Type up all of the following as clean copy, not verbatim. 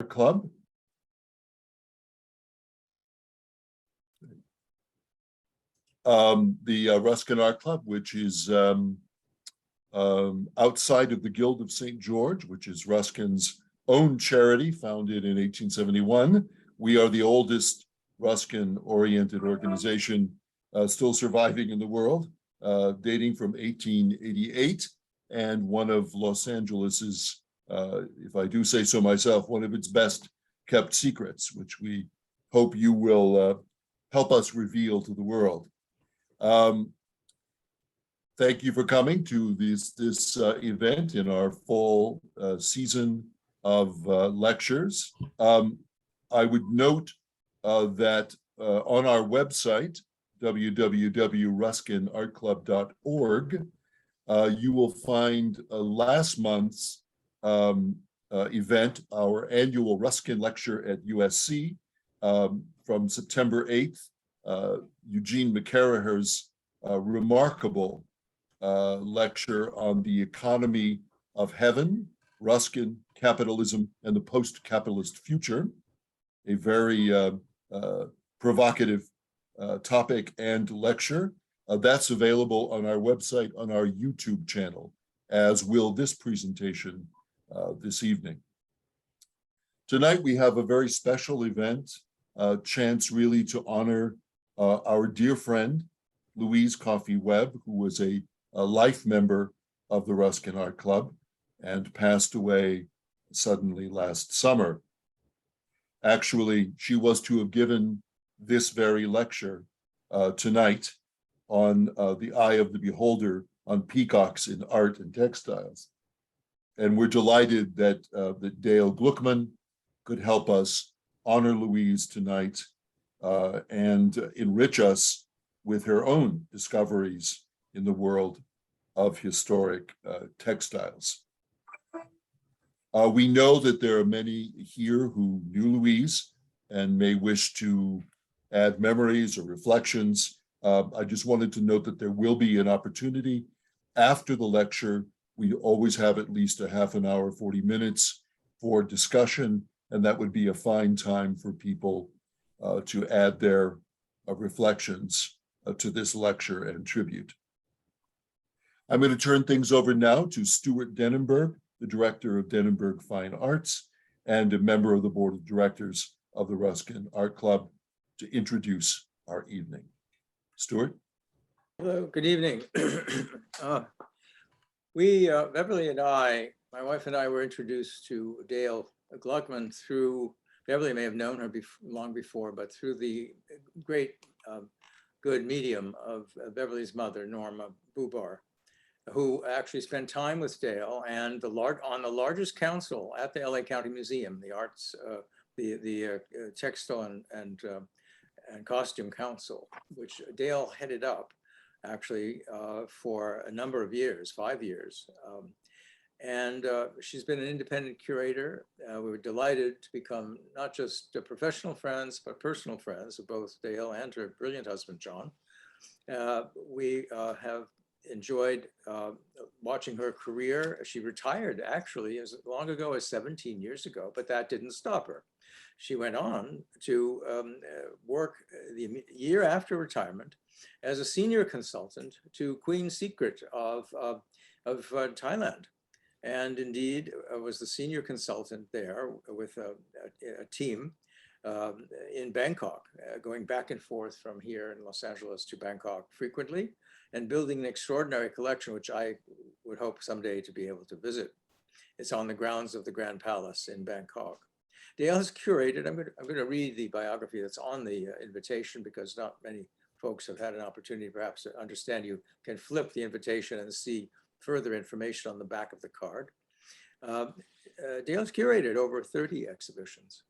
Club. The Ruskin Art Club, which is outside of the Guild of St. George, which is Ruskin's own charity, founded in 1871. We are the oldest Ruskin-oriented organization still surviving in the world, dating from 1888, and one of Los Angeles's, if I do say so myself, one of its best kept secrets, which we hope you will help us reveal to the world. Thank you for coming to this event in our fall season of lectures. I would note that on our website, www.ruskinartclub.org, you will find last month's event, our annual Ruskin lecture at USC from September 8th, Eugene McCarraher's remarkable lecture on the economy of heaven, Ruskin, capitalism, and the post-capitalist future, a very provocative topic and lecture. That's available on our website, on our YouTube channel, as will this presentation this evening. Tonight, we have a very special event, a chance really to honor our dear friend, Louise Coffey-Webb, who was a life member of the Ruskin Art Club and passed away suddenly last summer. Actually, she was to have given this very lecture tonight on the eye of the beholder on peacocks in art and textiles. And we're delighted that, that Dale Gluckman could help us honor Louise tonight and enrich us with her own discoveries in the world of historic textiles. We know that there are many here who knew Louise and may wish to add memories or reflections. I just wanted to note that there will be an opportunity after the lecture. We always have at least a half an hour, 40 minutes for discussion, and that would be a fine time for people to add their reflections to this lecture and tribute. I'm going to turn things over now to Stuart Denenberg, the director of Denenberg Fine Arts and a member of the board of directors of the Ruskin Art Club, to introduce our evening. Stuart? Hello, good evening. Beverly and I, my wife and I, were introduced to Dale Gluckman through, Beverly may have known her long before, but through the great good medium of Beverly's mother, Norma Bubar, who actually spent time with Dale and on the largest council at the LA County Museum, the arts, the textile and costume council, which Dale headed up actually for a number of years, 5 years. She's been an independent curator. We were delighted to become not just professional friends, but personal friends of both Dale and her brilliant husband, John. We have enjoyed watching her career. She retired actually as long ago as 17 years ago, but that didn't stop her. She went on to work the year after retirement as a senior consultant to Queen Secret of Thailand. And indeed was the senior consultant there with a team in Bangkok, going back and forth from here in Los Angeles to Bangkok frequently, and building an extraordinary collection, which I would hope someday to be able to visit. It's on the grounds of the Grand Palace in Bangkok. Dale has curated, I'm going to read the biography that's on the invitation, because not many folks have had an opportunity perhaps to understand. You can flip the invitation and see further information on the back of the card. Dale's curated over 30 exhibitions,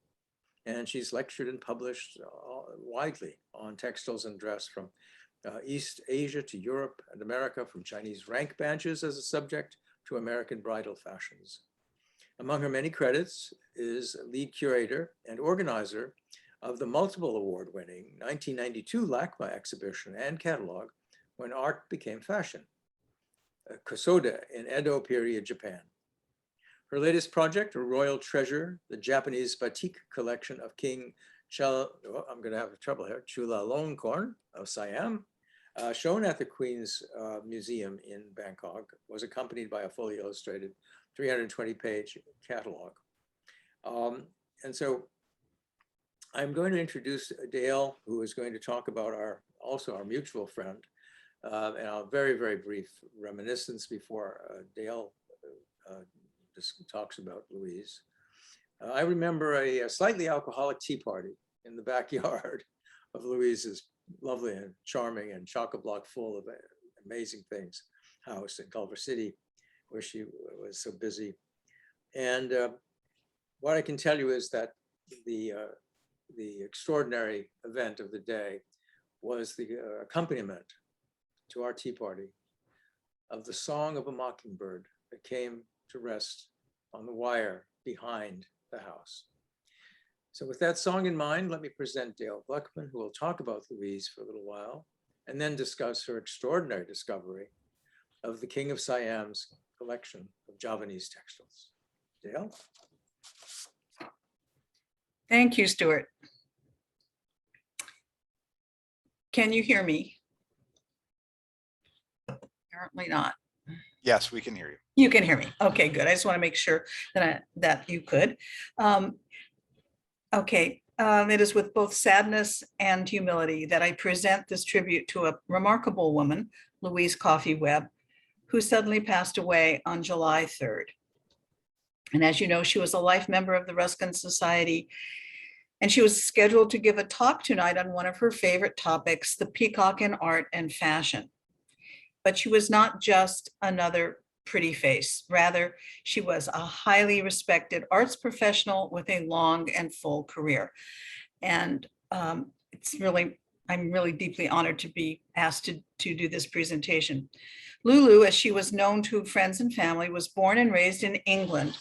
and she's lectured and published widely on textiles and dress, from East Asia to Europe and America, from Chinese rank badges as a subject to American bridal fashions. Among her many credits is lead curator and organizer of the multiple award-winning 1992 LACMA exhibition and catalog, When Art Became Fashion, Kosoda in Edo period Japan. Her latest project, a royal treasure, the Japanese batik collection of King I'm going to have trouble here, Chulalongkorn of Siam, shown at the Queen's Museum in Bangkok, was accompanied by a fully illustrated 320-page catalog. And so I'm going to introduce Dale, who is going to talk about also our mutual friend, and a very, very brief reminiscence before Dale just talks about Louise. I remember a slightly alcoholic tea party in the backyard of Louise's lovely and charming and chock-a-block full of amazing things house in Culver City, where she was so busy. And what I can tell you is that the extraordinary event of the day was the accompaniment to our tea party of the song of a mockingbird that came to rest on the wire behind the house. So with that song in mind, let me present Dale Gluckman, who will talk about Louise for a little while, and then discuss her extraordinary discovery of the King of Siam's collection of Javanese textiles. Dale? Thank you, Stuart. Can you hear me? Apparently not. Yes, we can hear you. You can hear me. Okay, good. I just want to make sure that you could. It is with both sadness and humility that I present this tribute to a remarkable woman, Louise Coffey-Webb, who suddenly passed away on July 3rd. And as you know, she was a life member of the Ruskin Society, and she was scheduled to give a talk tonight on one of her favorite topics, the peacock in art and fashion. But she was not just another pretty face. Rather, she was a highly respected arts professional with a long and full career. And I'm really deeply honored to be asked to do this presentation. Lulu, as she was known to friends and family, was born and raised in England,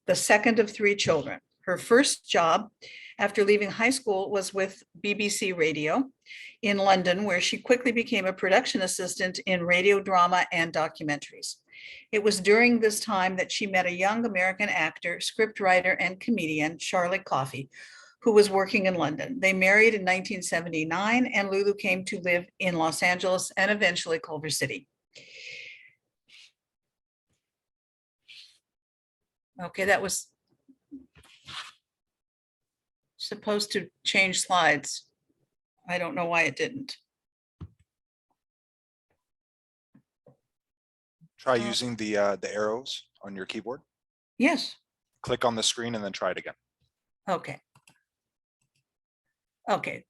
the second of 3 children. Her first job after leaving high school was with BBC Radio in London, where she quickly became a production assistant in radio drama and documentaries. It was during this time that she met a young American actor, scriptwriter, and comedian, Charlie Coffey, who was working in London. They married in 1979, and Lulu came to live in Los Angeles and eventually Culver City. Okay, that was supposed to change slides. I don't know why it didn't. Try using the arrows on your keyboard. Yes. Click on the screen and then try it again. Okay. Okay.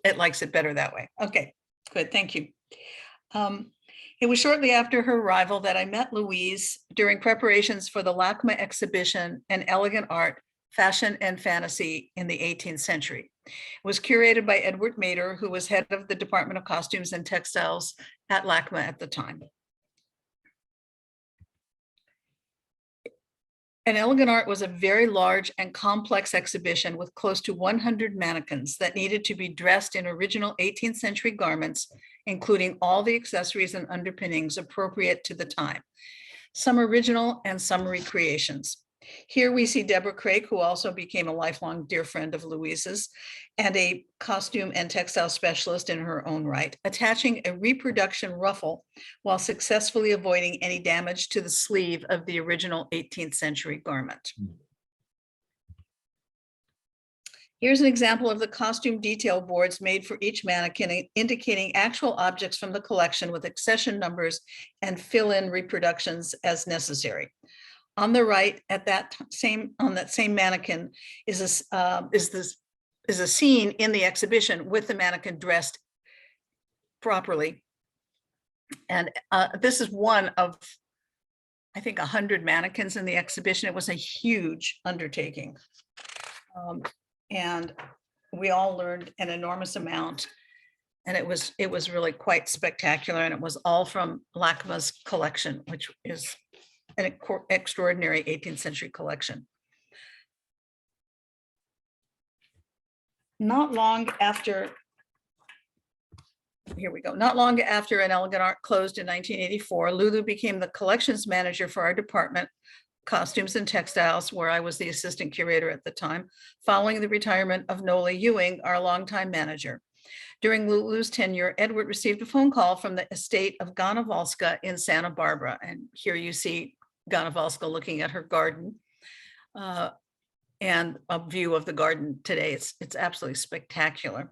It likes it better that way. Okay, good. Thank you. It was shortly after her arrival that I met Louise during preparations for the LACMA exhibition, An Elegant Art, Fashion and Fantasy in the 18th Century. It was curated by Edward Mader, who was head of the Department of Costumes and Textiles at LACMA at the time. An Elegant Art was a very large and complex exhibition with close to 100 mannequins that needed to be dressed in original 18th century garments, including all the accessories and underpinnings appropriate to the time, some original and some recreations. Here we see Deborah Craig, who also became a lifelong dear friend of Louise's and a costume and textile specialist in her own right, attaching a reproduction ruffle while successfully avoiding any damage to the sleeve of the original 18th century garment. Here's an example of the costume detail boards made for each mannequin, indicating actual objects from the collection with accession numbers and fill-in reproductions as necessary. On the right, on that same mannequin is a scene in the exhibition with the mannequin dressed properly. And this is one of, I think, 100 mannequins in the exhibition. It was a huge undertaking. And we all learned an enormous amount. And it was really quite spectacular. And it was all from LACMA's collection, which is an extraordinary 18th century collection. Not long after An Elegant Art closed in 1984, Lulu became the collections manager for our department, Costumes and Textiles, where I was the assistant curator at the time, following the retirement of Nola Ewing, our longtime manager. During Lulu's tenure, Edward received a phone call from the estate of Ganowalska in Santa Barbara. And here you see Ganowalska looking at her garden and a view of the garden today. It's absolutely spectacular.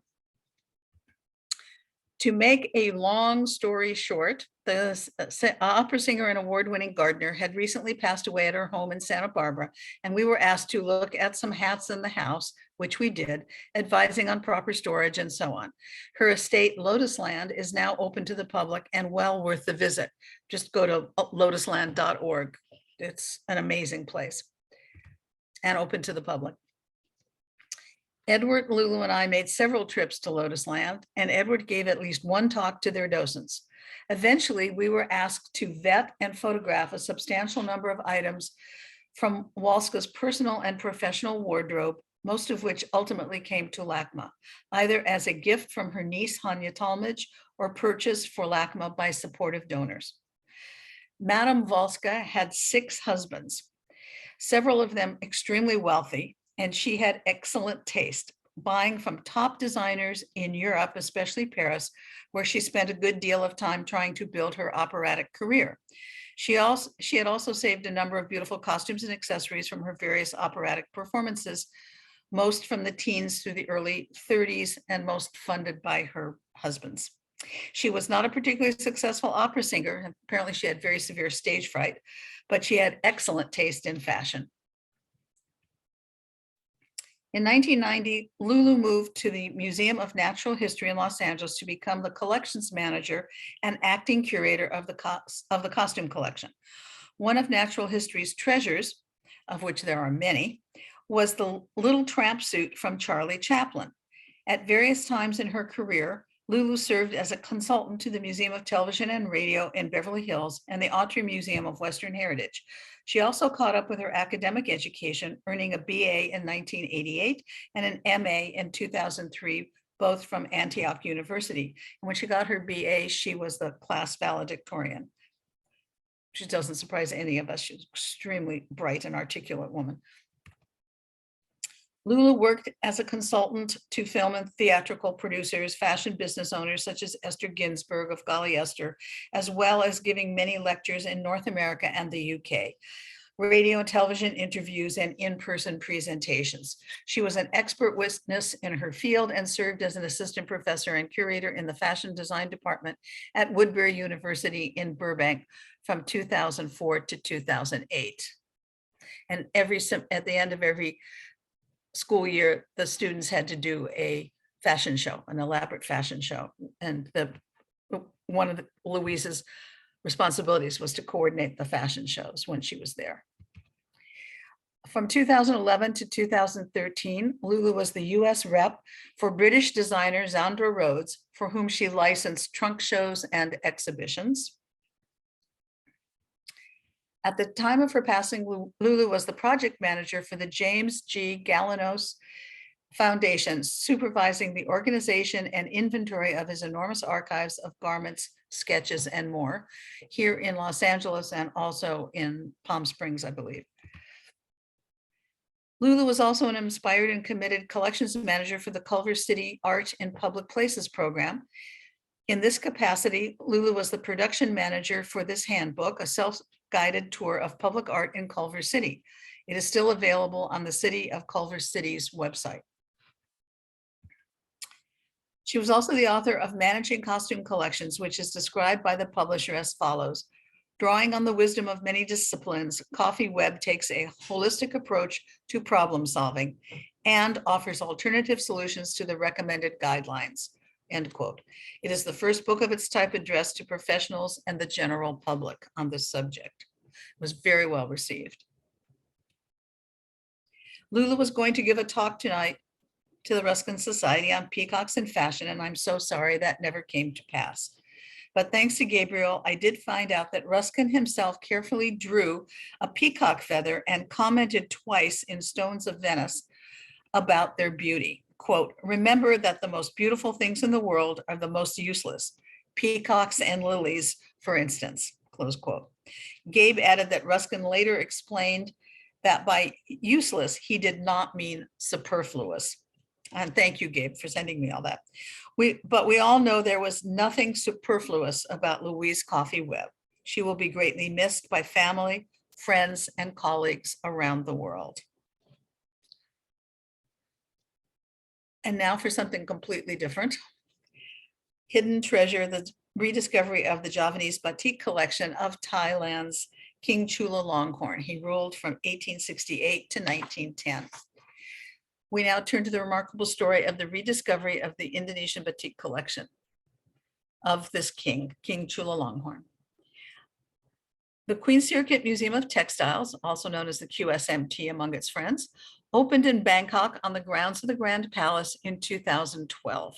To make a long story short, the opera singer and award-winning gardener had recently passed away at her home in Santa Barbara, and we were asked to look at some hats in the house, which we did, advising on proper storage and so on. Her estate, Lotusland, is now open to the public and well worth the visit. Just go to lotusland.org. It's an amazing place and open to the public. Edward, Lulu, and I made several trips to Lotusland, and Edward gave at least one talk to their docents. Eventually, we were asked to vet and photograph a substantial number of items from Walska's personal and professional wardrobe, most of which ultimately came to LACMA, either as a gift from her niece, Hanya Talmadge, or purchased for LACMA by supportive donors. Madame Walska had 6 husbands, several of them extremely wealthy, and she had excellent taste, buying from top designers in Europe, especially Paris, where she spent a good deal of time trying to build her operatic career. She had also saved a number of beautiful costumes and accessories from her various operatic performances, most from the teens through the early 30s and most funded by her husbands. She was not a particularly successful opera singer. Apparently she had very severe stage fright, but she had excellent taste in fashion. In 1990, Lulu moved to the Museum of Natural History in Los Angeles to become the collections manager and acting curator of the costume collection. One of natural history's treasures, of which there are many, was the little tramp suit from Charlie Chaplin. At various times in her career, Lulu served as a consultant to the Museum of Television and Radio in Beverly Hills and the Autry Museum of Western Heritage. She also caught up with her academic education, earning a BA in 1988 and an MA in 2003, both from Antioch University. And when she got her BA, she was the class valedictorian. She doesn't surprise any of us. She's an extremely bright and articulate woman. Lulu worked as a consultant to film and theatrical producers, fashion business owners such as Esther Ginsburg of Golly Esther, as well as giving many lectures in North America and the UK, radio and television interviews, and in-person presentations. She was an expert witness in her field and served as an assistant professor and curator in the fashion design department at Woodbury University in Burbank from 2004 to 2008. And at the end of every school year, the students had to do a fashion show, an elaborate fashion show. And one of Louise's responsibilities was to coordinate the fashion shows when she was there. From 2011 to 2013, Lulu was the US rep for British designer Zandra Rhodes, for whom she licensed trunk shows and exhibitions. At the time of her passing, Lulu was the project manager for the James G. Galanos Foundation, supervising the organization and inventory of his enormous archives of garments, sketches, and more here in Los Angeles and also in Palm Springs, I believe. Lulu was also an inspired and committed collections manager for the Culver City Art in Public Places program. In this capacity, Lulu was the production manager for this handbook, a self-guided tour of public art in Culver City. It is still available on the City of Culver City's website. She was also the author of Managing Costume Collections, which is described by the publisher as follows. Drawing on the wisdom of many disciplines, Coffey-Webb takes a holistic approach to problem solving and offers alternative solutions to the recommended guidelines. End quote. It is the first book of its type addressed to professionals and the general public on this subject. It was very well received. Lulu was going to give a talk tonight to the Ruskin Society on peacocks and fashion, and I'm so sorry that never came to pass. But thanks to Gabriel, I did find out that Ruskin himself carefully drew a peacock feather and commented twice in Stones of Venice about their beauty. Quote, remember that the most beautiful things in the world are the most useless, peacocks and lilies, for instance, close quote. Gabe added that Ruskin later explained that by useless, he did not mean superfluous. And thank you, Gabe, for sending me all that. But we all know there was nothing superfluous about Louise Coffey-Webb. She will be greatly missed by family, friends, and colleagues around the world. And now for something completely different. Hidden treasure, the rediscovery of the Javanese batik collection of Thailand's King Chulalongkorn. He ruled from 1868 to 1910. We now turn to the remarkable story of the rediscovery of the Indonesian batik collection of this king, King Chulalongkorn. The Queen Sirikit Museum of Textiles, also known as the QSMT among its friends, opened in Bangkok on the grounds of the Grand Palace in 2012.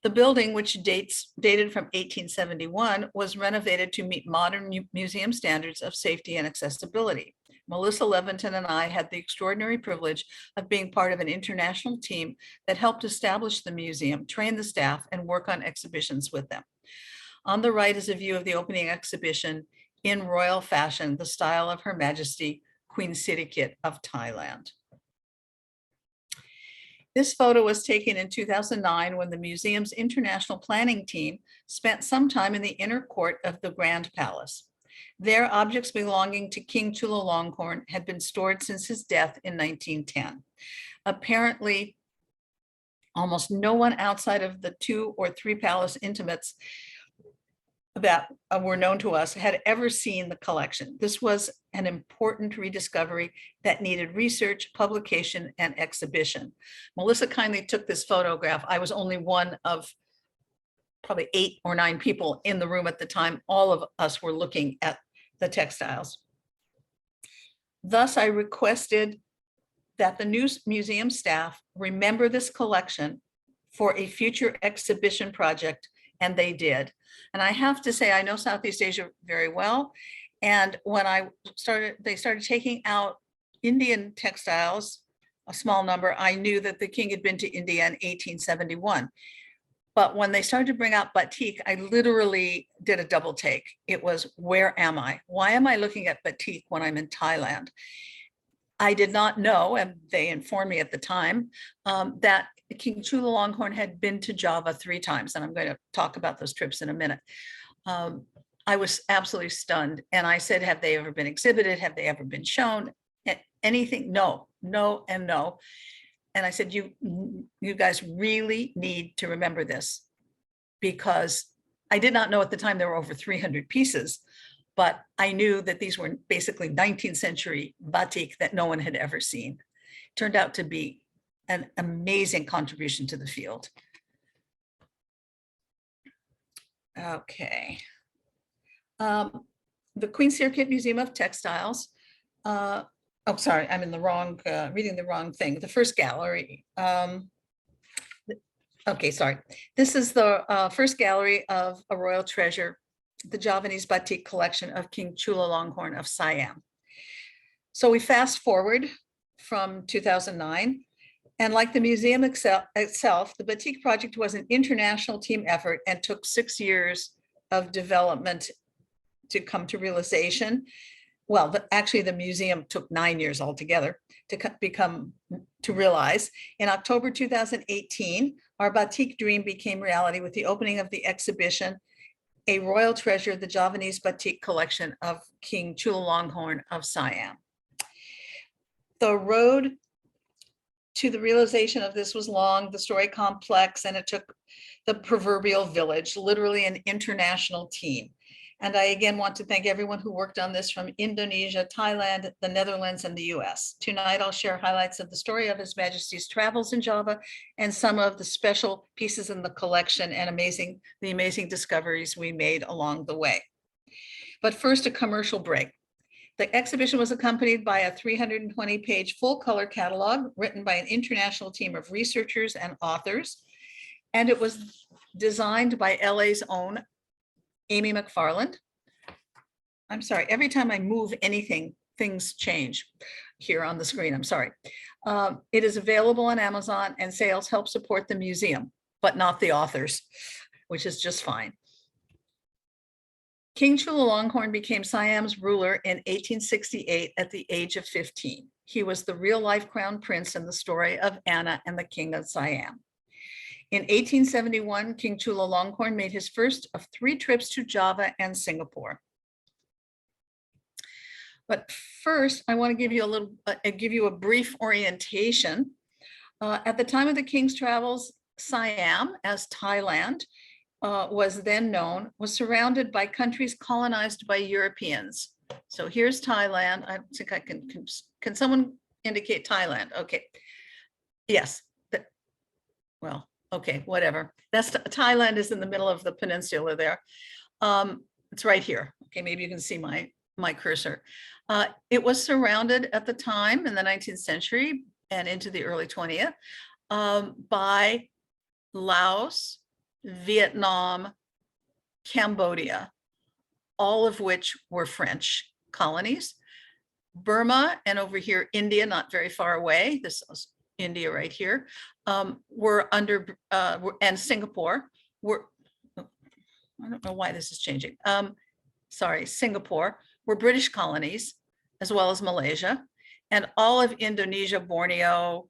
The building, which dated from 1871, was renovated to meet modern museum standards of safety and accessibility. Melissa Leventon and I had the extraordinary privilege of being part of an international team that helped establish the museum, train the staff, and work on exhibitions with them. On the right is a view of the opening exhibition in royal fashion, the style of Her Majesty Queen Sirikit of Thailand. This photo was taken in 2009 when the museum's international planning team spent some time in the inner court of the Grand Palace. There, objects belonging to King Chulalongkorn had been stored since his death in 1910. Apparently, almost no one outside of the 2 or 3 palace intimates that were known to us had ever seen the collection. This was an important rediscovery that needed research, publication, and exhibition. Melissa kindly took this photograph. I was only one of probably 8 or 9 people in the room at the time. All of us were looking at the textiles. Thus, I requested that the new museum staff remember this collection for a future exhibition project, and they did. And I have to say, I know Southeast Asia very well. And when they started taking out Indian textiles, a small number, I knew that the king had been to India in 1871. But when they started to bring out batik, I literally did a double take. It was, where am I? Why am I looking at batik when I'm in Thailand? I did not know, and they informed me at the time, that King Chulalongkorn had been to Java 3 times, and I'm going to talk about those trips in a minute. I was absolutely stunned, and I said, have they ever been exhibited? Have they ever been shown? Anything? No, no, and no. And I said, you guys really need to remember this, because I did not know at the time there were over 300 pieces, but I knew that these were basically 19th century batik that no one had ever seen. Turned out to be an amazing contribution to the field. Okay. The Queen Sirikit Museum of Textiles. Oh, sorry, I'm in the wrong, reading the wrong thing. The first gallery. Okay, sorry. This is the first gallery of a royal treasure, the Javanese batik collection of King Chulalongkorn of Siam. So we fast forward from 2009. And like the museum itself, the batik project was an international team effort and took 6 years of development to come to realization. Well, actually the museum took 9 years altogether to realize. In October 2018, our batik dream became reality with the opening of the exhibition, A Royal Treasure, the Javanese Batik Collection of King Chulalongkorn of Siam. The road to the realization of this was long, the story complex, and it took the proverbial village, literally an international team. And I again want to thank everyone who worked on this from Indonesia, Thailand, the Netherlands, and the US. Tonight, I'll share highlights of the story of His Majesty's travels in Java and some of the special pieces in the collection and the amazing discoveries we made along the way. But first, a commercial break. The exhibition was accompanied by a 320-page full-color catalog written by an international team of researchers and authors, and it was designed by LA's own Amy McFarland. I'm sorry, every time I move anything, things change here on the screen, I'm sorry. It is available on Amazon, and sales help support the museum, but not the authors, which is just fine. King Chulalongkorn became Siam's ruler in 1868 at the age of 15. He was the real-life crown prince in the story of Anna and the King of Siam. In 1871, King Chulalongkorn made his first of 3 trips to Java and Singapore. But first, I want to give you a brief orientation. At the time of the king's travels, Siam, as Thailand was then known, was surrounded by countries colonized by Europeans. So here's Thailand. I think I can someone indicate Thailand? Okay. Yes. Well, okay, whatever. That's Thailand is in the middle of the peninsula there. It's right here. Okay, maybe you can see my cursor. It was surrounded at the time in the 19th century and into the early 20th by Laos, Vietnam, Cambodia, all of which were French colonies. Burma and over here, India, not very far away. This is India right here, were under, and Singapore were, I don't know why this is changing. Sorry, Singapore were British colonies, as well as Malaysia, and all of Indonesia, Borneo,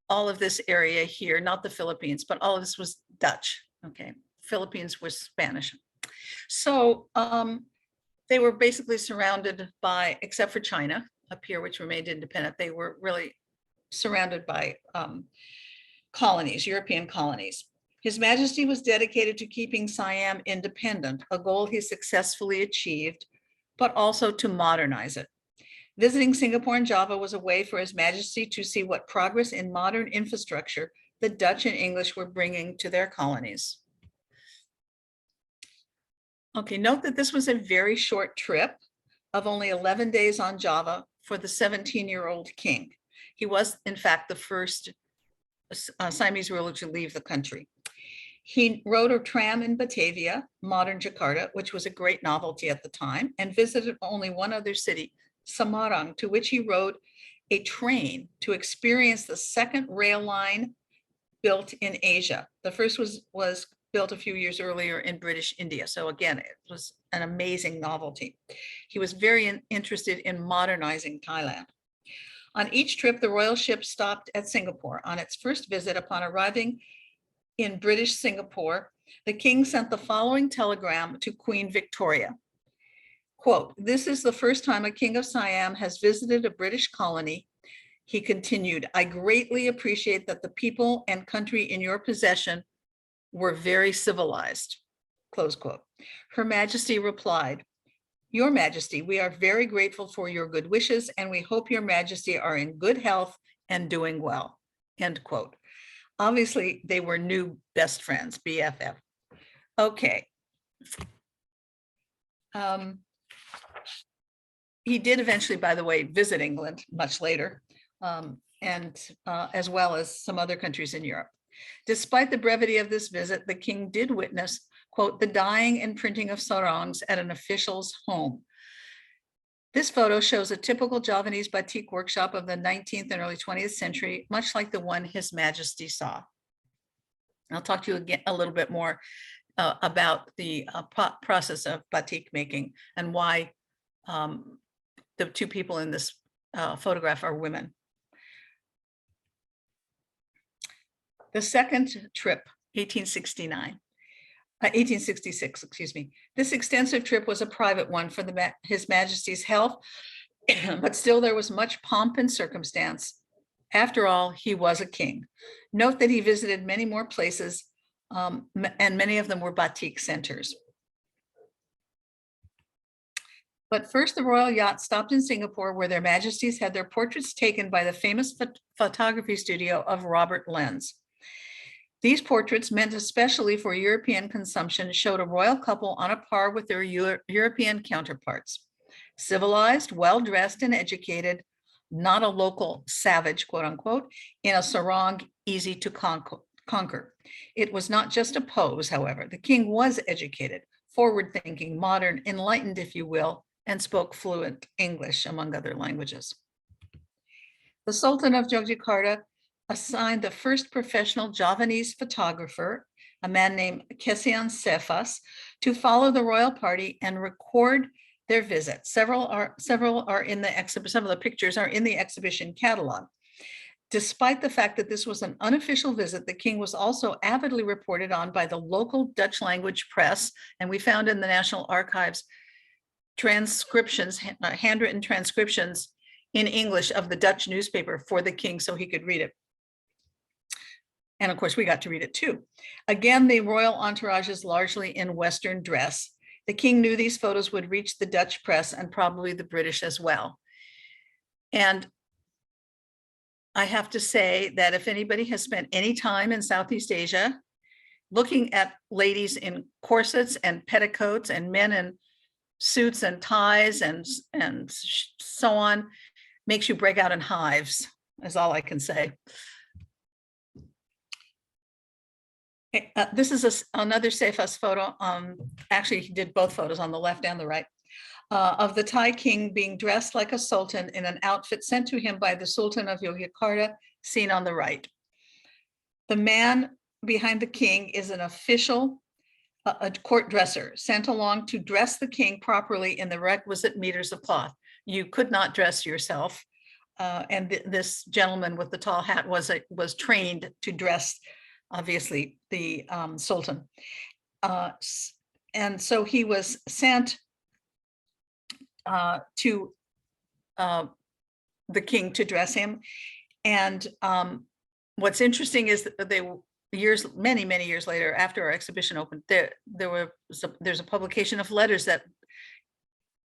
all of this area here, not the Philippines, but all of this was Dutch. Okay, Philippines was Spanish. So they were basically surrounded by, except for China up here, which remained independent, they were really surrounded by colonies, European colonies. His Majesty was dedicated to keeping Siam independent, a goal he successfully achieved, but also to modernize it. Visiting Singapore and Java was a way for His Majesty to see what progress in modern infrastructure the Dutch and English were bringing to their colonies. Okay, note that this was a very short trip of only 11 days on Java for the 17-year-old king. He was, in fact, the first Siamese ruler to leave the country. He rode a tram in Batavia, modern Jakarta, which was a great novelty at the time, and visited only one other city, Semarang, to which he rode a train to experience the second rail line built in Asia. The first was built a few years earlier in British India. So again, it was an amazing novelty. He was very interested in modernizing Thailand. On each trip, the royal ship stopped at Singapore. On its first visit, upon arriving in British Singapore, the king sent the following telegram to Queen Victoria. Quote, "This is the first time a king of Siam has visited a British colony." He continued, "I greatly appreciate that the people and country in your possession were very civilized." Close quote. Her Majesty replied, "Your Majesty, we are very grateful for your good wishes, and we hope your Majesty are in good health and doing well." End quote. Obviously, they were new best friends, BFF. Okay. He did eventually, by the way, visit England much later, and as well as some other countries in Europe. Despite the brevity of this visit, the king did witness, quote, "the dyeing and printing of sarongs at an official's home." This photo shows a typical Javanese batik workshop of the 19th and early 20th century, much like the one His Majesty saw. I'll talk to you again a little bit more about the process of batik making and why the two people in this photograph are women. The second trip, 1866, excuse me. This extensive trip was a private one for His Majesty's health, but still there was much pomp and circumstance. After all, he was a king. Note that he visited many more places, and many of them were batik centers. But first, the royal yacht stopped in Singapore, where their Majesties had their portraits taken by the famous photography studio of Robert Lenz. These portraits, meant especially for European consumption, showed a royal couple on a par with their European counterparts. Civilized, well-dressed, and educated, not a local savage, quote unquote, in a sarong easy to conquer. It was not just a pose, however. The king was educated, forward-thinking, modern, enlightened, if you will, and spoke fluent English, among other languages. The Sultan of Yogyakarta assigned the first professional Javanese photographer, a man named Kessian Cephas, to follow the royal party and record their visit. Several are in the exhibit. Some of the pictures are in the exhibition catalog. Despite the fact that this was an unofficial visit, the king was also avidly reported on by the local Dutch language press, and we found in the National Archives transcriptions, handwritten transcriptions in English of the Dutch newspaper for the king so he could read it. And of course, we got to read it too. Again, the royal entourage is largely in Western dress. The king knew these photos would reach the Dutch press and probably the British as well. And I have to say that if anybody has spent any time in Southeast Asia, looking at ladies in corsets and petticoats and men in suits and ties and so on, makes you break out in hives, is all I can say. This is another Cephas photo. Actually, he did both photos on the left and the right, of the Thai king being dressed like a sultan in an outfit sent to him by the Sultan of Yogyakarta, seen on the right. The man behind the king is an official, a court dresser, sent along to dress the king properly in the requisite meters of cloth. You could not dress yourself. And this gentleman with the tall hat was trained to dress, obviously, the Sultan. And so he was sent to the king to dress him. And what's interesting is that many years later, after our exhibition opened, there's a publication of letters that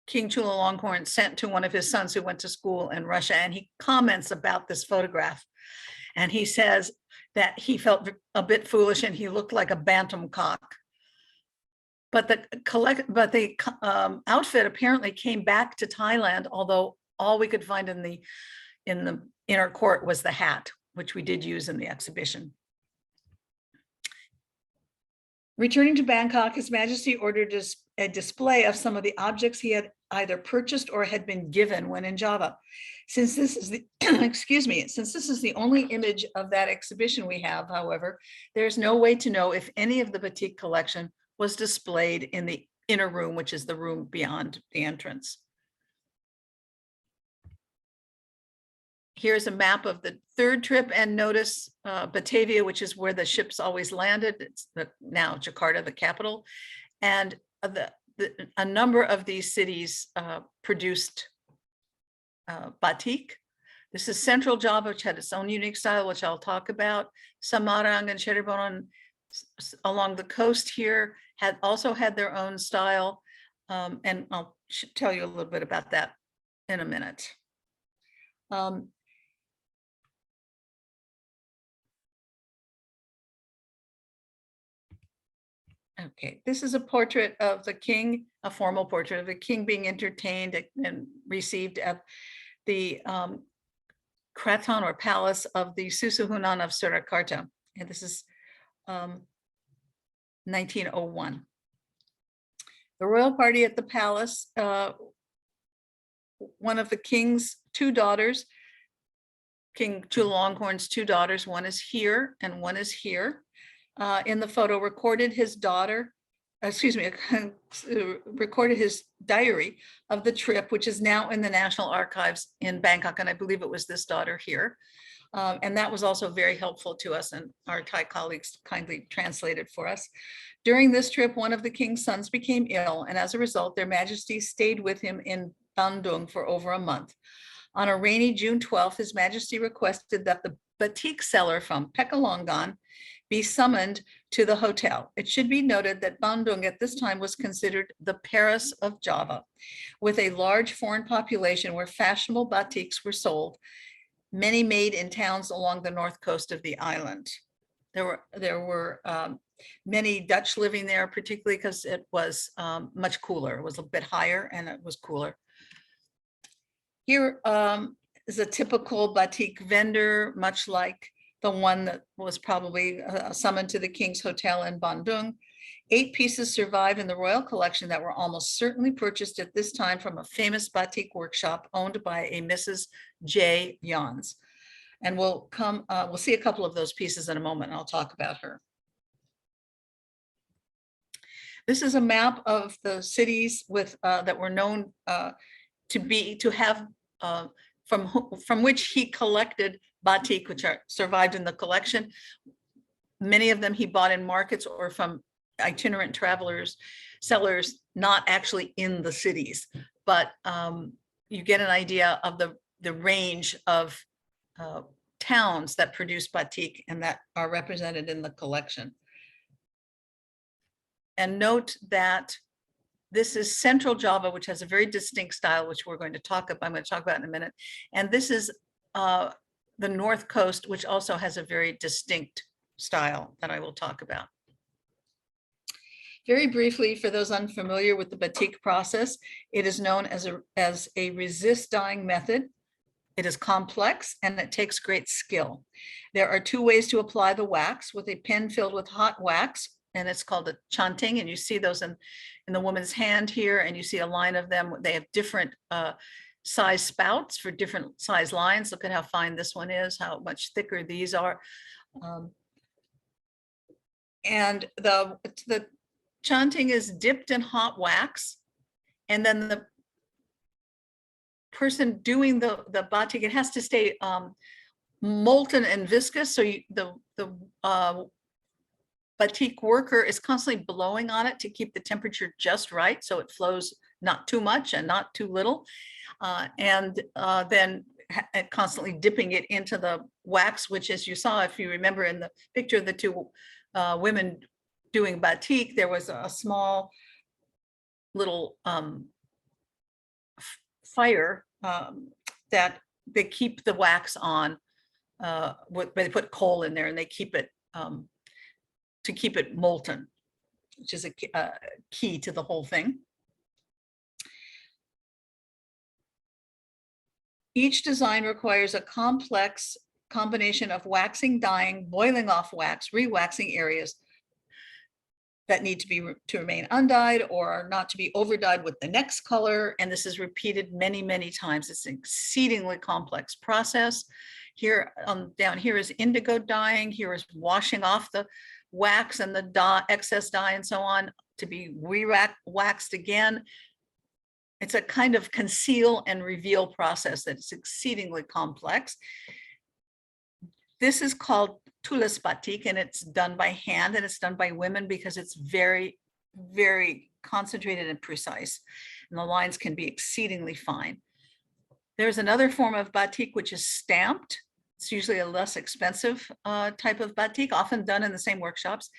King Chulalongkorn sent to one of his sons who went to school in Russia, and he comments about this photograph. And he says that he felt a bit foolish and he looked like a bantam cock. But the outfit apparently came back to Thailand, although all we could find in the inner court was the hat, which we did use in the exhibition. Returning to Bangkok, His Majesty ordered a display of some of the objects he had either purchased or had been given when in Java. Since this is the, excuse me, since this is the only image of that exhibition we have, however, there's no way to know if any of the batik collection was displayed in the inner room, which is the room beyond the entrance. Here's a map of the third trip, and notice Batavia, which is where the ships always landed. It's now Jakarta, the capital. And a number of these cities produced batik. This is Central Java, which had its own unique style, which I'll talk about. Samarang and Cirebon along the coast here also had their own style. And I'll tell you a little bit about that in a minute. Okay, this is a portrait of the king, a formal portrait of the king being entertained and received at the Kraton or palace of the Susuhunan of Surakarta. And this is 1901. The royal party at the palace, one of the king's two daughters, King Chulalongkorn's two daughters, one is here and one is here. In the photo, recorded his diary of the trip, which is now in the National Archives in Bangkok. And I believe it was this daughter here. And that was also very helpful to us, and our Thai colleagues kindly translated for us. During this trip, one of the king's sons became ill, and as a result, their majesties stayed with him in Bandung for over a month. On a rainy June 12th, His Majesty requested that the batik seller from Pekalongan be summoned to the hotel. It should be noted that Bandung at this time was considered the Paris of Java, with a large foreign population where fashionable batiks were sold, many made in towns along the north coast of the island. There were many Dutch living there, particularly because it was much cooler. It was a bit higher and it was cooler. Here is a typical batik vendor, much like the one that was probably summoned to the King's Hotel in Bandung. 8 pieces survive in the royal collection that were almost certainly purchased at this time from a famous batik workshop owned by a Mrs. J. Jans. And we'll see a couple of those pieces in a moment, and I'll talk about her. This is a map of the cities with that were known to have from which he collected batik, which are survived in the collection. Many of them he bought in markets or from itinerant travelers, sellers, not actually in the cities, but you get an idea of the range of towns that produce batik and that are represented in the collection. And note that this is Central Java, which has a very distinct style, which we're going to talk about. I'm going to talk about in a minute. And this is the North Coast, which also has a very distinct style that I will talk about. Very briefly, for those unfamiliar with the batik process, it is known as a resist dyeing method. It is complex and it takes great skill. There are two ways to apply the wax: with a pen filled with hot wax, and it's called a chanting, and you see those in the woman's hand here, and you see a line of them. They have different size spouts for different size lines. Look at how fine this one is, how much thicker these are. And the chanting is dipped in hot wax, and then the person doing the batik, it has to stay molten and viscous. So the batik worker is constantly blowing on it to keep the temperature just right, so it flows not too much and not too little, and then constantly dipping it into the wax, which, as you saw, if you remember in the picture of the two women doing batik, there was a small little fire that they keep the wax on. They put coal in there and they keep it to keep it molten, which is a key to the whole thing. Each design requires a complex combination of waxing, dyeing, boiling off wax, re-waxing areas that need to remain undyed or not to be over dyed with the next color. And this is repeated many, many times. It's an exceedingly complex process. Here down here is indigo dyeing. Here is washing off the wax and the excess dye and so on to be re-waxed again. It's a kind of conceal and reveal process that's exceedingly complex. This is called tulis batik, and it's done by hand, and it's done by women because it's very, very concentrated and precise, and the lines can be exceedingly fine. There's another form of batik which is stamped. It's usually a less expensive type of batik, often done in the same workshops.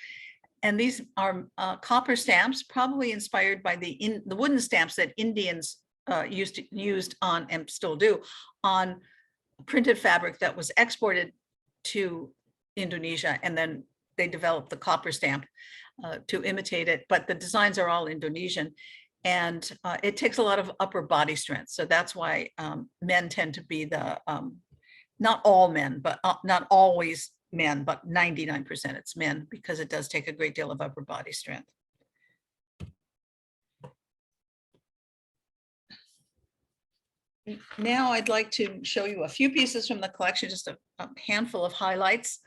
And these are copper stamps, probably inspired by the wooden stamps that Indians used on, and still do, on printed fabric that was exported to Indonesia, and then they developed the copper stamp to imitate it. But the designs are all Indonesian, and it takes a lot of upper body strength. So that's why men tend to be the, not all men, but not always men, but 99% it's men, because it does take a great deal of upper body strength. Now I'd like to show you a few pieces from the collection, just a handful of highlights.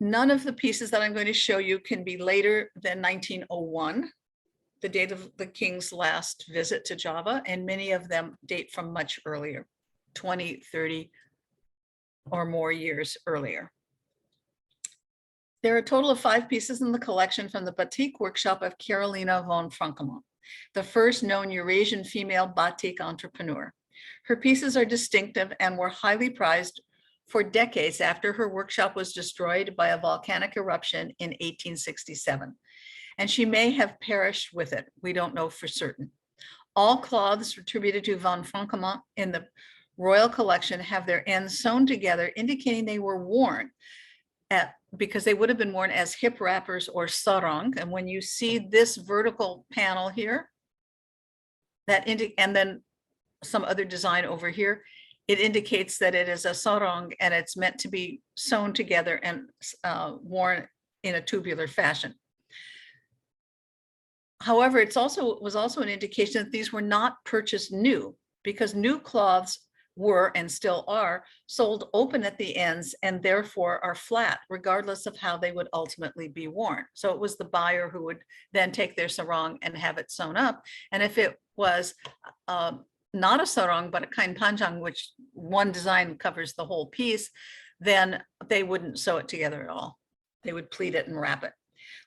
None of the pieces that I'm going to show you can be later than 1901, the date of the king's last visit to Java, and many of them date from much earlier, 20, 30 or more years earlier. There are a total of 5 pieces in the collection from the batik workshop of Carolina von Frankemont, the first known Eurasian female batik entrepreneur. Her pieces are distinctive and were highly prized for decades after her workshop was destroyed by a volcanic eruption in 1867. And she may have perished with it. We don't know for certain. All cloths attributed to von Frankemont in the royal collection have their ends sewn together, indicating they were worn because they would have been worn as hip wrappers or sarong. And when you see this vertical panel here, and then some other design over here, it indicates that it is a sarong and it's meant to be sewn together and worn in a tubular fashion. However, was also an indication that these were not purchased new, because new cloths were and still are sold open at the ends and therefore are flat, regardless of how they would ultimately be worn. So it was the buyer who would then take their sarong and have it sewn up. And if it was not a sarong, but a kain panjang, which one design covers the whole piece, then they wouldn't sew it together at all. They would pleat it and wrap it.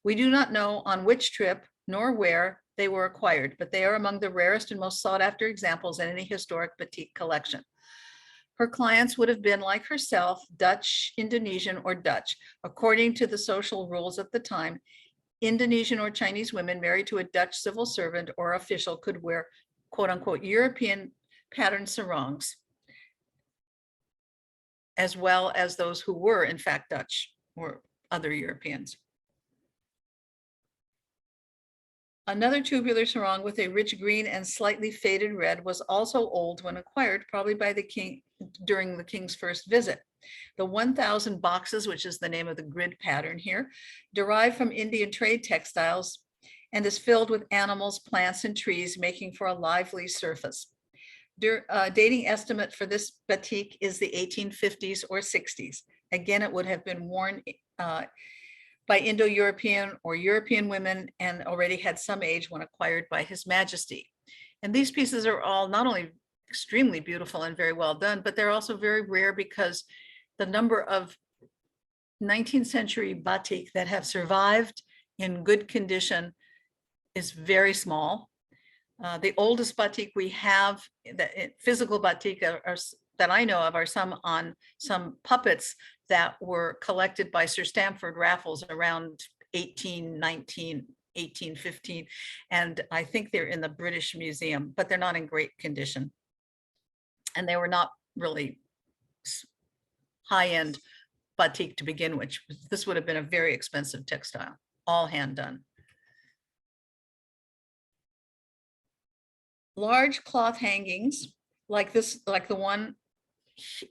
We do not know on which trip nor where they were acquired, but they are among the rarest and most sought after examples in any historic batik collection. Her clients would have been, like herself, Dutch, Indonesian, or Dutch. According to the social rules at the time, Indonesian or Chinese women married to a Dutch civil servant or official could wear quote unquote European pattern sarongs, as well as those who were in fact Dutch or other Europeans. Another tubular sarong with a rich green and slightly faded red was also old when acquired, probably by the king during the king's first visit. The 1,000 boxes, which is the name of the grid pattern here, derived from Indian trade textiles and is filled with animals, plants, and trees, making for a lively surface. Dating estimate for this batik is the 1850s or 60s. Again, it would have been worn by Indo-European or European women and already had some age when acquired by His Majesty. And these pieces are all not only extremely beautiful and very well done, but they're also very rare because the number of 19th century batik that have survived in good condition is very small. The oldest batik we have, physical batik that I know of, are some on some puppets that were collected by Sir Stamford Raffles around 1819, 1815. And I think they're in the British Museum, but they're not in great condition. And they were not really high-end batik to begin with. This would have been a very expensive textile, all hand done. Large cloth hangings like this, like the one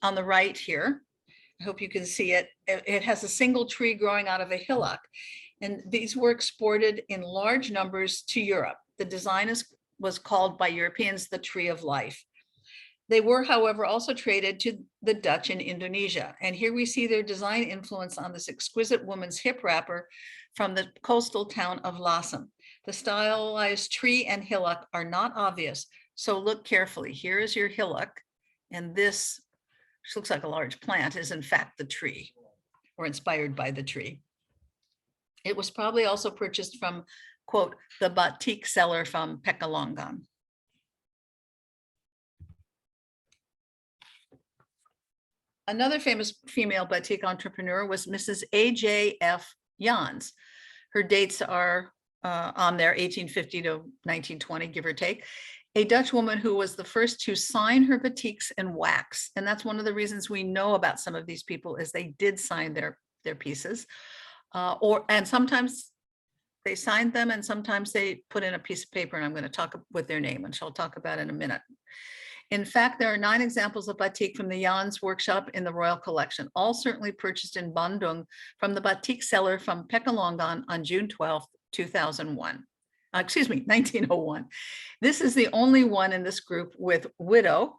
on the right here. I hope you can see it. It has a single tree growing out of a hillock. And these were exported in large numbers to Europe. The design was called by Europeans the tree of life. They were, however, also traded to the Dutch in Indonesia. And here we see their design influence on this exquisite woman's hip wrapper from the coastal town of Lasem. The stylized tree and hillock are not obvious, so look carefully. Here is your hillock, and this, which looks like a large plant, is in fact the tree, or inspired by the tree. It was probably also purchased from, quote, the batik seller from Pekalongan. Another famous female batik entrepreneur was Mrs. A.J.F. Jans. Her dates are on there, 1850 to 1920, give or take. A Dutch woman who was the first to sign her batiks in wax. And that's one of the reasons we know about some of these people, is they did sign their pieces. And sometimes they signed them and sometimes they put in a piece of paper, and I'm going to talk with their name, and I'll talk about in a minute. In fact, there are 9 examples of batik from the Jans workshop in the Royal Collection, all certainly purchased in Bandung from the batik seller from Pekalongan on June 12, 2001. 1901. This is the only one in this group with widow,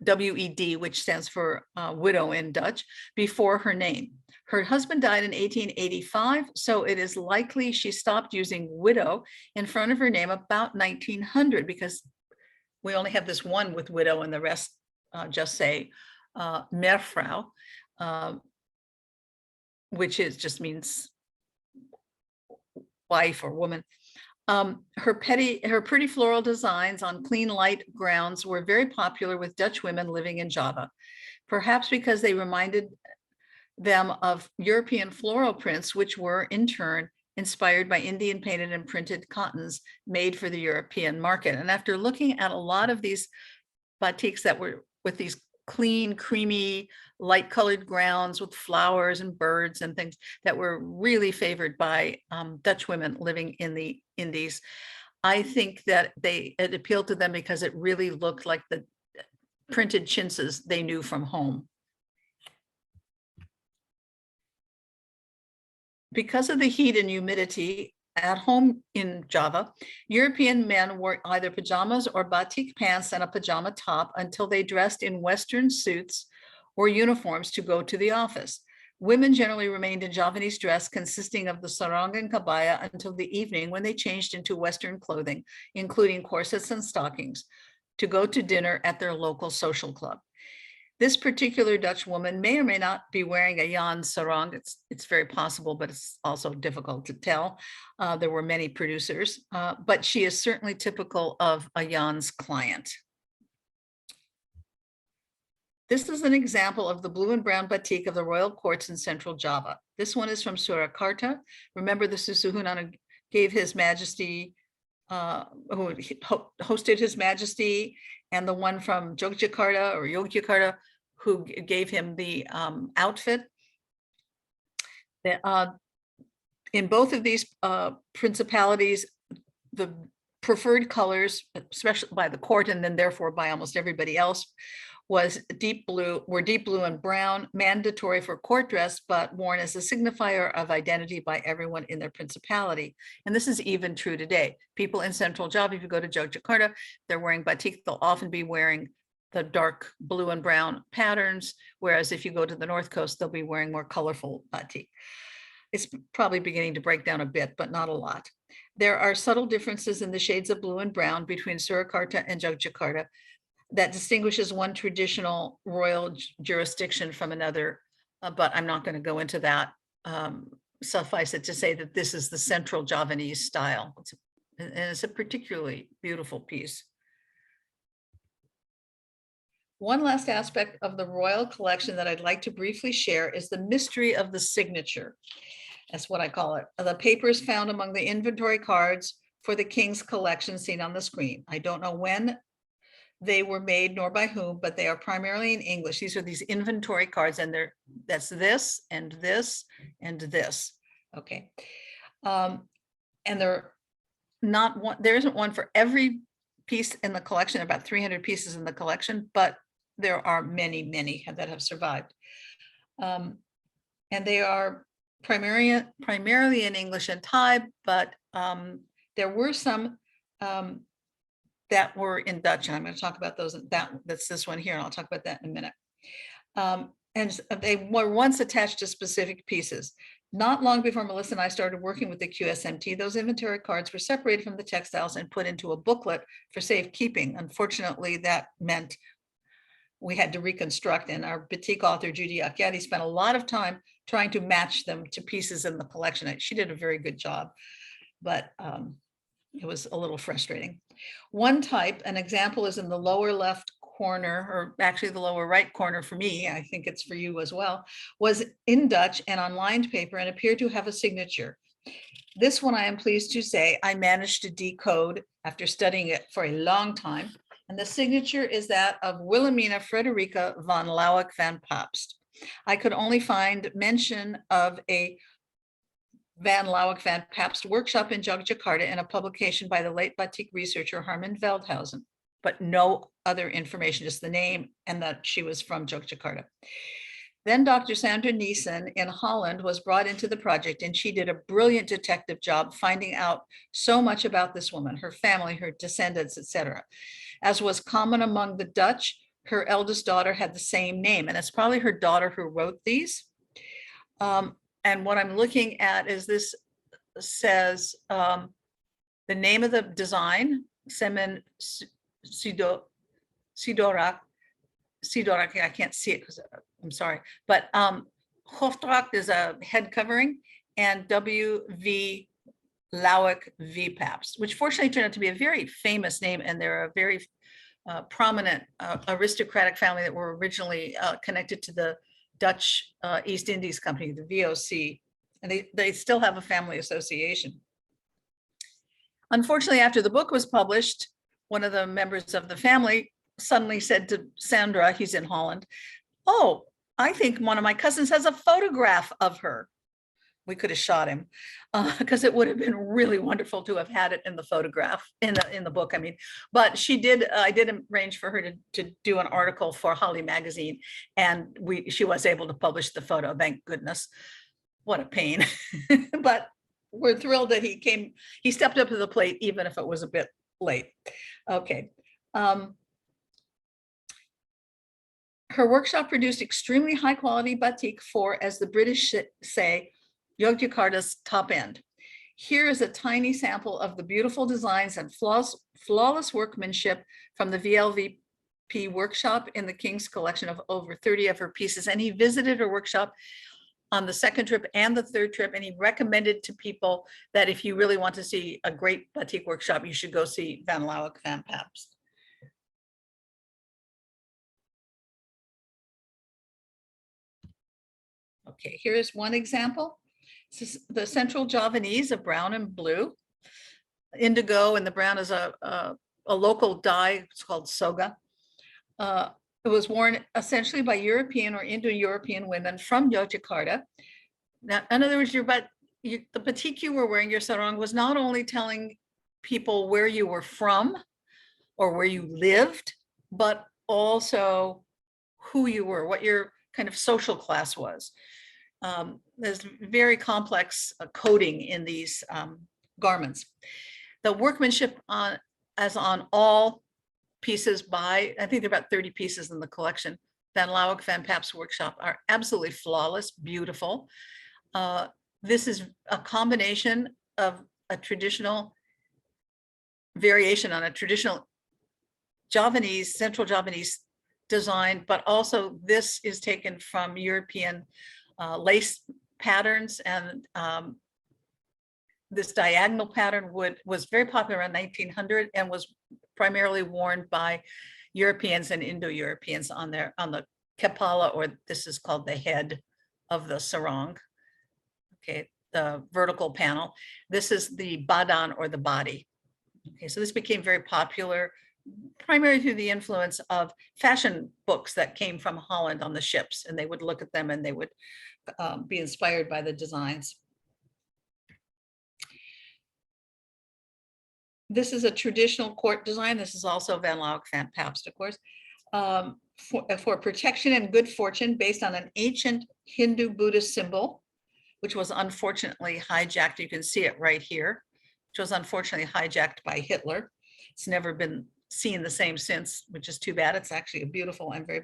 W-E-D, which stands for widow in Dutch, before her name. Her husband died in 1885, so it is likely she stopped using widow in front of her name about 1900, because we only have this one with widow and the rest just say Meervrouw, which just means wife or woman. Her pretty floral designs on clean light grounds were very popular with Dutch women living in Java, perhaps because they reminded them of European floral prints, which were in turn inspired by Indian painted and printed cottons made for the European market. And after looking at a lot of these batiks that were with these clean, creamy, light colored grounds with flowers and birds and things that were really favored by Dutch women living in the Indies, I think that it appealed to them because it really looked like the printed chintzes they knew from home. Because of the heat and humidity at home in Java, European men wore either pajamas or batik pants and a pajama top until they dressed in Western suits or uniforms to go to the office. Women generally remained in Javanese dress consisting of the sarong and kabaya until the evening when they changed into Western clothing, including corsets and stockings, to go to dinner at their local social club. This particular Dutch woman may or may not be wearing a Jan sarong. It's very possible, but it's also difficult to tell. There were many producers, but she is certainly typical of a Jan's client. This is an example of the blue and brown batik of the royal courts in central Java. This one is from Surakarta. Remember, the Susuhunan gave His Majesty, who hosted His Majesty, and the one from Yogyakarta or Yogyakarta, who gave him the outfit. In both of these principalities, the preferred colors, especially by the court and then therefore by almost everybody else, were deep blue and brown, mandatory for court dress, but worn as a signifier of identity by everyone in their principality. And this is even true today. People in central Java, if you go to Yogyakarta, they're wearing batik, they'll often be wearing the dark blue and brown patterns, whereas if you go to the North Coast, they'll be wearing more colorful batik. It's probably beginning to break down a bit, but not a lot. There are subtle differences in the shades of blue and brown between Surakarta and Yogyakarta that distinguishes one traditional royal jurisdiction from another, but I'm not going to go into that. Suffice it to say that this is the central Javanese style, and it's a particularly beautiful piece. One last aspect of the royal collection that I'd like to briefly share is the mystery of the signature. That's what I call it. The papers found among the inventory cards for the king's collection seen on the screen. I don't know when they were made nor by whom, but they are primarily in English. These are these inventory cards, and that's this and this and this. Okay. And they're not one, there isn't one for every piece in the collection, about 300 pieces in the collection, but there are many, many that have survived. And they are primarily in English and Thai, but there were some that were in Dutch, and I'm going to talk about those. That's this one here, and I'll talk about that in a minute. And they were once attached to specific pieces. Not long before Melissa and I started working with the QSMT, those inventory cards were separated from the textiles and put into a booklet for safekeeping. Unfortunately, that meant we had to reconstruct, and our batik author, Judy Akyati, spent a lot of time trying to match them to pieces in the collection. She did a very good job, but it was a little frustrating. One type, an example, is in the lower left corner, or actually the lower right corner for me, I think it's for you as well, was in Dutch and on lined paper and appeared to have a signature. This one, I am pleased to say, I managed to decode after studying it for a long time. And the signature is that of Wilhelmina Frederica von Lauwek van Pabst. I could only find mention of a Van Lauwek van Pabst workshop in Yogyakarta in a publication by the late batik researcher Harman Veldhuizen, but no other information, just the name and that she was from Yogyakarta. Then Dr. Sandra Neeson in Holland was brought into the project, and she did a brilliant detective job finding out so much about this woman, her family, her descendants, etc. As was common among the Dutch, her eldest daughter had the same name, and it's probably her daughter who wrote these. And what I'm looking at is this says the name of the design, Semen Sidorak, I can't see it because I'm sorry, but Hoofddracht is a head covering, and W.V. Lauwek V. Pabst, which fortunately turned out to be a very famous name, and they're a very prominent aristocratic family that were originally connected to the Dutch East Indies Company, the VOC, and they still have a family association. Unfortunately, after the book was published, one of the members of the family suddenly said to Sandra, he's in Holland, "Oh, I think one of my cousins has a photograph of her." We could have shot him because it would have been really wonderful to have had it in the photograph, in the book, I mean. But she did, I did arrange for her to do an article for Holly magazine, and she was able to publish the photo, thank goodness. What a pain. But we're thrilled that he stepped up to the plate, even if it was a bit late. Okay. Her workshop produced extremely high quality batik for, as the British say, Yogyakarta's top end. Here is a tiny sample of the beautiful designs and flawless workmanship from the VLVP workshop in the King's collection of over 30 of her pieces. And he visited her workshop on the second trip and the third trip. And he recommended to people that if you really want to see a great batik workshop, you should go see Van Lauwek van Pabst. Okay, here's one example. This is the Central Javanese of brown and blue. Indigo, and the brown is a local dye. It's called soga. It was worn essentially by European or Indo-European women from Yogyakarta. Now, in other words, the batik you were wearing, your sarong, was not only telling people where you were from or where you lived, but also who you were, what your kind of social class was. There's very complex coding in these garments. The workmanship as on all pieces by, I think there are about 30 pieces in the collection, Van Lauwek van Pabst workshop, are absolutely flawless, beautiful. This is a combination of a traditional variation on a traditional Javanese, Central Javanese design, but also this is taken from European lace patterns, and this diagonal pattern was very popular in 1900 and was primarily worn by Europeans and Indo-Europeans on the kepala, or this is called the head of the sarong. Okay, the vertical panel. This is the badan, or the body. Okay, so this became very popular primarily through the influence of fashion books that came from Holland on the ships, and they would look at them and they would be inspired by the designs. This is a traditional court design. This is also Van Lauwek van Pabst, of course, for protection and good fortune, based on an ancient Hindu Buddhist symbol, which was unfortunately hijacked. You can see it right here, which was unfortunately hijacked by Hitler. It's never been seen the same since, which is too bad. It's actually a beautiful and very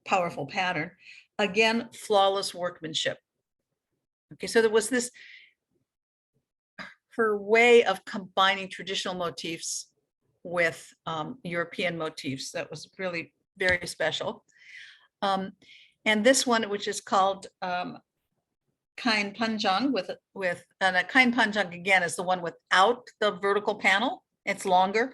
powerful pattern. Again, flawless workmanship. Okay, so there was this, her way of combining traditional motifs with European motifs that was really very special. And this one, which is called Kain Panjang, and a Kain Panjang again is the one without the vertical panel. It's longer.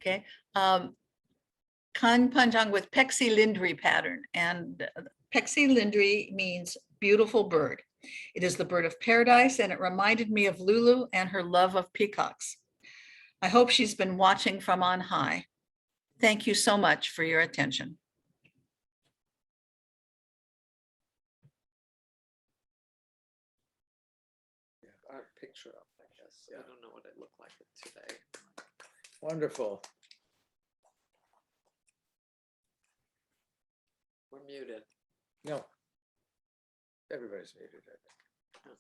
Okay. Kain Panjang with Peksi Lindri pattern, and Peksi Lindri means beautiful bird. It is the bird of paradise, and it reminded me of Lulu and her love of peacocks. I hope she's been watching from on high. Thank you so much for your attention. Our picture up, I guess. I don't know what it looked like today. Wonderful. We're muted. No. Everybody's muted, I think.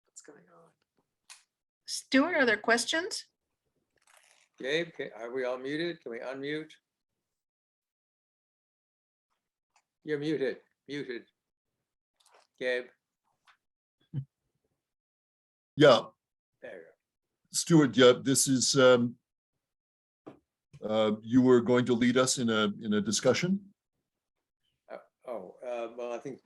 What's going on? Stuart, are there questions? Gabe, are we all muted? Can we unmute? You're muted, muted. Gabe, Yeah, there you Stuart, yeah, this is, you were going to lead us in a discussion? go. Well, I think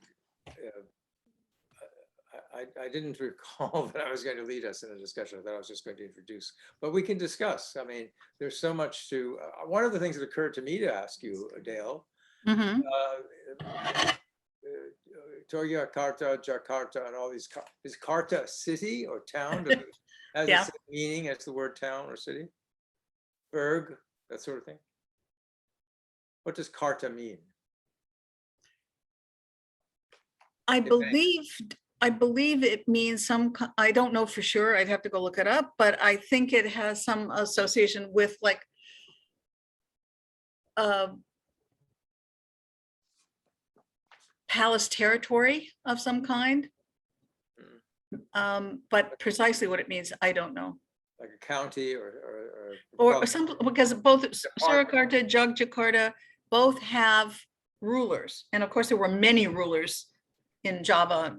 I didn't recall that I was going to lead us in a discussion. I thought I was just going to introduce, but we can discuss. I mean, there's so much to, one of the things that occurred to me to ask you, Dale, Mhm. Yogyakarta, Jakarta, and all these, is Karta a city or town? Does it has Yeah. the same meaning as the word town or city? Berg, that sort of thing? What does Karta mean? I any. believe it means I don't know for sure. I'd have to go look it up, but I think it has some association with like palace territory of some kind. But precisely what it means, I don't know. Like a county Or some, because both Department. Surakarta, Jogjakarta, both have rulers. And of course, there were many rulers in Java,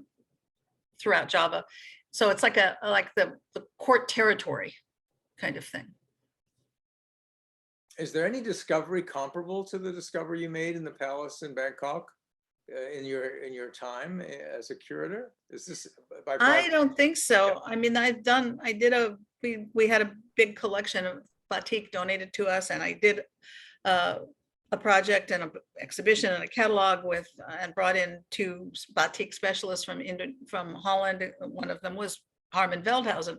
throughout Java. So it's like the court territory kind of thing. Is there any discovery comparable to the discovery you made in the palace in Bangkok in your time as a curator? Is this by I private? don't think so. I mean, we had a big collection of batik donated to us, and I did a project and an exhibition and a catalog with, and brought in 2 batik specialists from Holland. One of them was Harman Veldhuizen.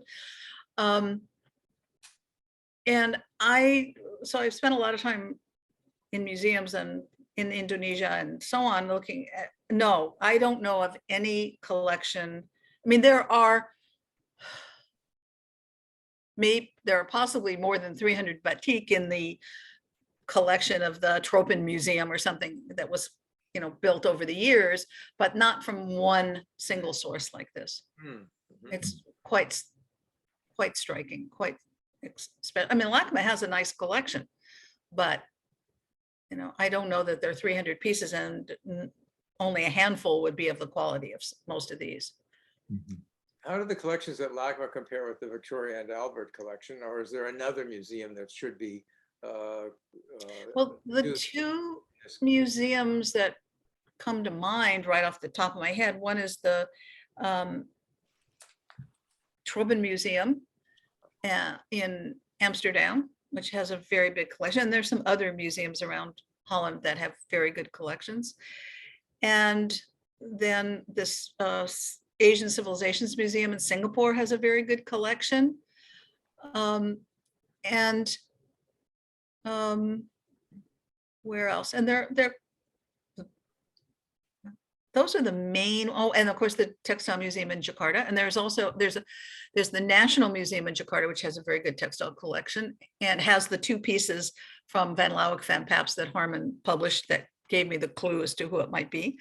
And so I've spent a lot of time in museums and in Indonesia and so on looking at, no, I don't know of any collection. I mean, there are possibly more than 300 batik in the collection of the Tropen Museum or something that was, built over the years, but not from one single source like this. It's quite striking, I mean, Gluckman has a nice collection, but I don't know that there are 300 pieces, and only a handful would be of the quality of most of these. How do the collections at Gluckman compare with the Victoria and Albert collection, or is there another museum that should be? Well, the 2 museums that come to mind right off the top of my head, one is the Tropen Museum in Amsterdam, which has a very big collection. And there's some other museums around Holland that have very good collections. And then this Asian Civilizations Museum in Singapore has a very good collection. Where else? And those are the main. Oh, and of course the Textile Museum in Jakarta. And there's the National Museum in Jakarta, which has a very good textile collection and has the 2 pieces from Van Lauwijk van Paps that Harman published that gave me the clue as to who it might be.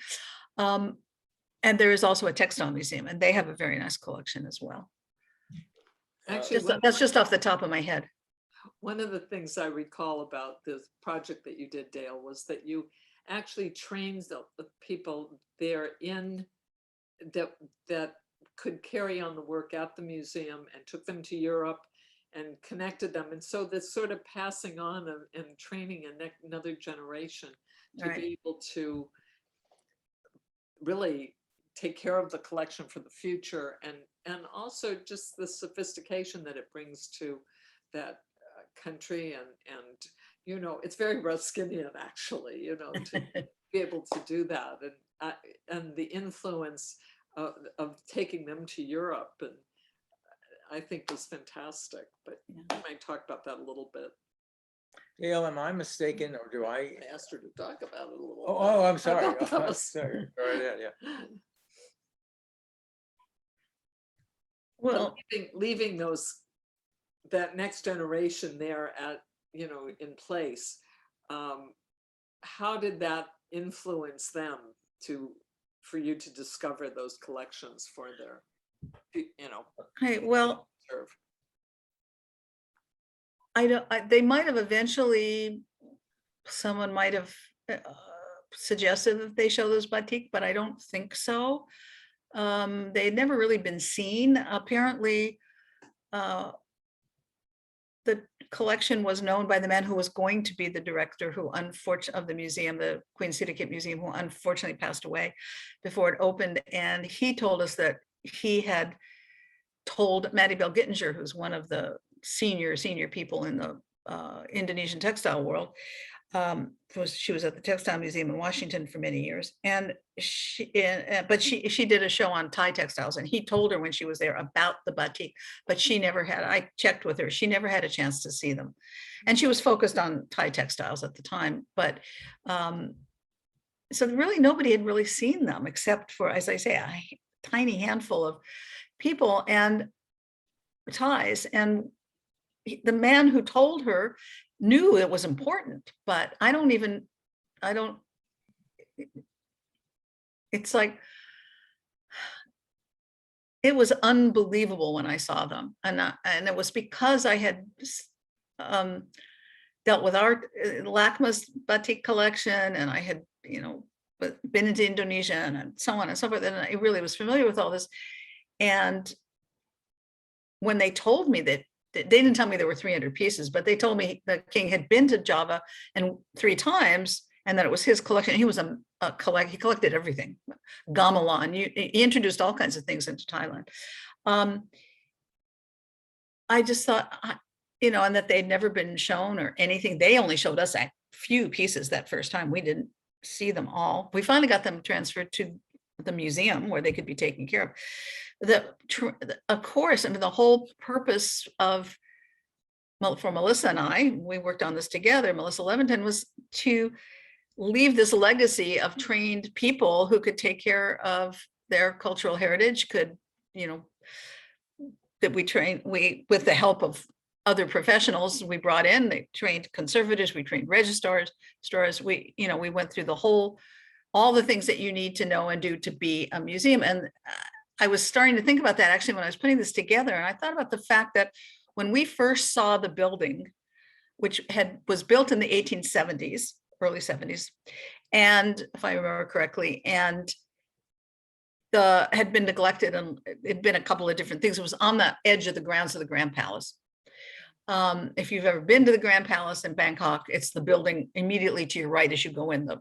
And there is also a textile museum, and they have a very nice collection as well. Actually, That's just off the top of my head. one of the things I recall about this project that you did, Dale, was that you actually trained the people there that could carry on the work at the museum and took them to Europe and connected them. And so this sort of passing on and training another generation to be able to really take care of the collection for the future, and also just the sophistication that it brings to that country, and it's very Ruskinian actually, to be able to do that, and the influence of taking them to Europe, and I think was fantastic. But we might talk about that a little bit. Gail, am I mistaken, or do I? I asked her to talk about it a little bit. Oh, I'm sorry. About those. Sorry. All right, yeah. Well, leaving that next generation there in place, how did that influence them for you to discover those collections for their okay, well, serve? they might have eventually, someone might have suggested that they show those batik, but I don't think so. They had never really been seen. Apparently, the collection was known by the man who was going to be the director of the museum, the Queen Sirikit Museum, who unfortunately passed away before it opened. And he told us that he had told Maddie Bell Gittinger, who's one of the senior people in the Indonesian textile world. She was at the Textile Museum in Washington for many years, and she did a show on Thai textiles, and he told her when she was there about the batik, but she never had. I checked with her; she never had a chance to see them, and she was focused on Thai textiles at the time. But so really, nobody had really seen them except for, as I say, a tiny handful of people and Thais. And the man who told her knew it was important, but I don't, it's like, it was unbelievable when I saw them. And it was because I had dealt with art, LACMA's batik collection, and I had, been into Indonesia and so on and so forth. And I really was familiar with all this. And when they told me that, they didn't tell me there were 300 pieces, but they told me the king had been to Java and 3 times, and that it was his collection. He was he collected everything. Gamelan, he introduced all kinds of things into Thailand. I just thought, and that they'd never been shown or anything. They only showed us a few pieces that first time. We didn't see them all. We finally got them transferred to the museum where they could be taken care of. Of course, I mean, the whole purpose of, for Melissa and I, we worked on this together, Melissa Leventon, was to leave this legacy of trained people who could take care of their cultural heritage, could, that we with the help of other professionals we brought in, they trained conservators, we trained registrars, we went through all the things that you need to know and do to be a museum. And I was starting to think about that actually when I was putting this together. And I thought about the fact that when we first saw the building, which was built in the 1870s, early 70s, and if I remember correctly, and had been neglected, and it'd been a couple of different things. It was on the edge of the grounds of the Grand Palace. If you've ever been to the Grand Palace in Bangkok, it's the building immediately to your right as you go in, the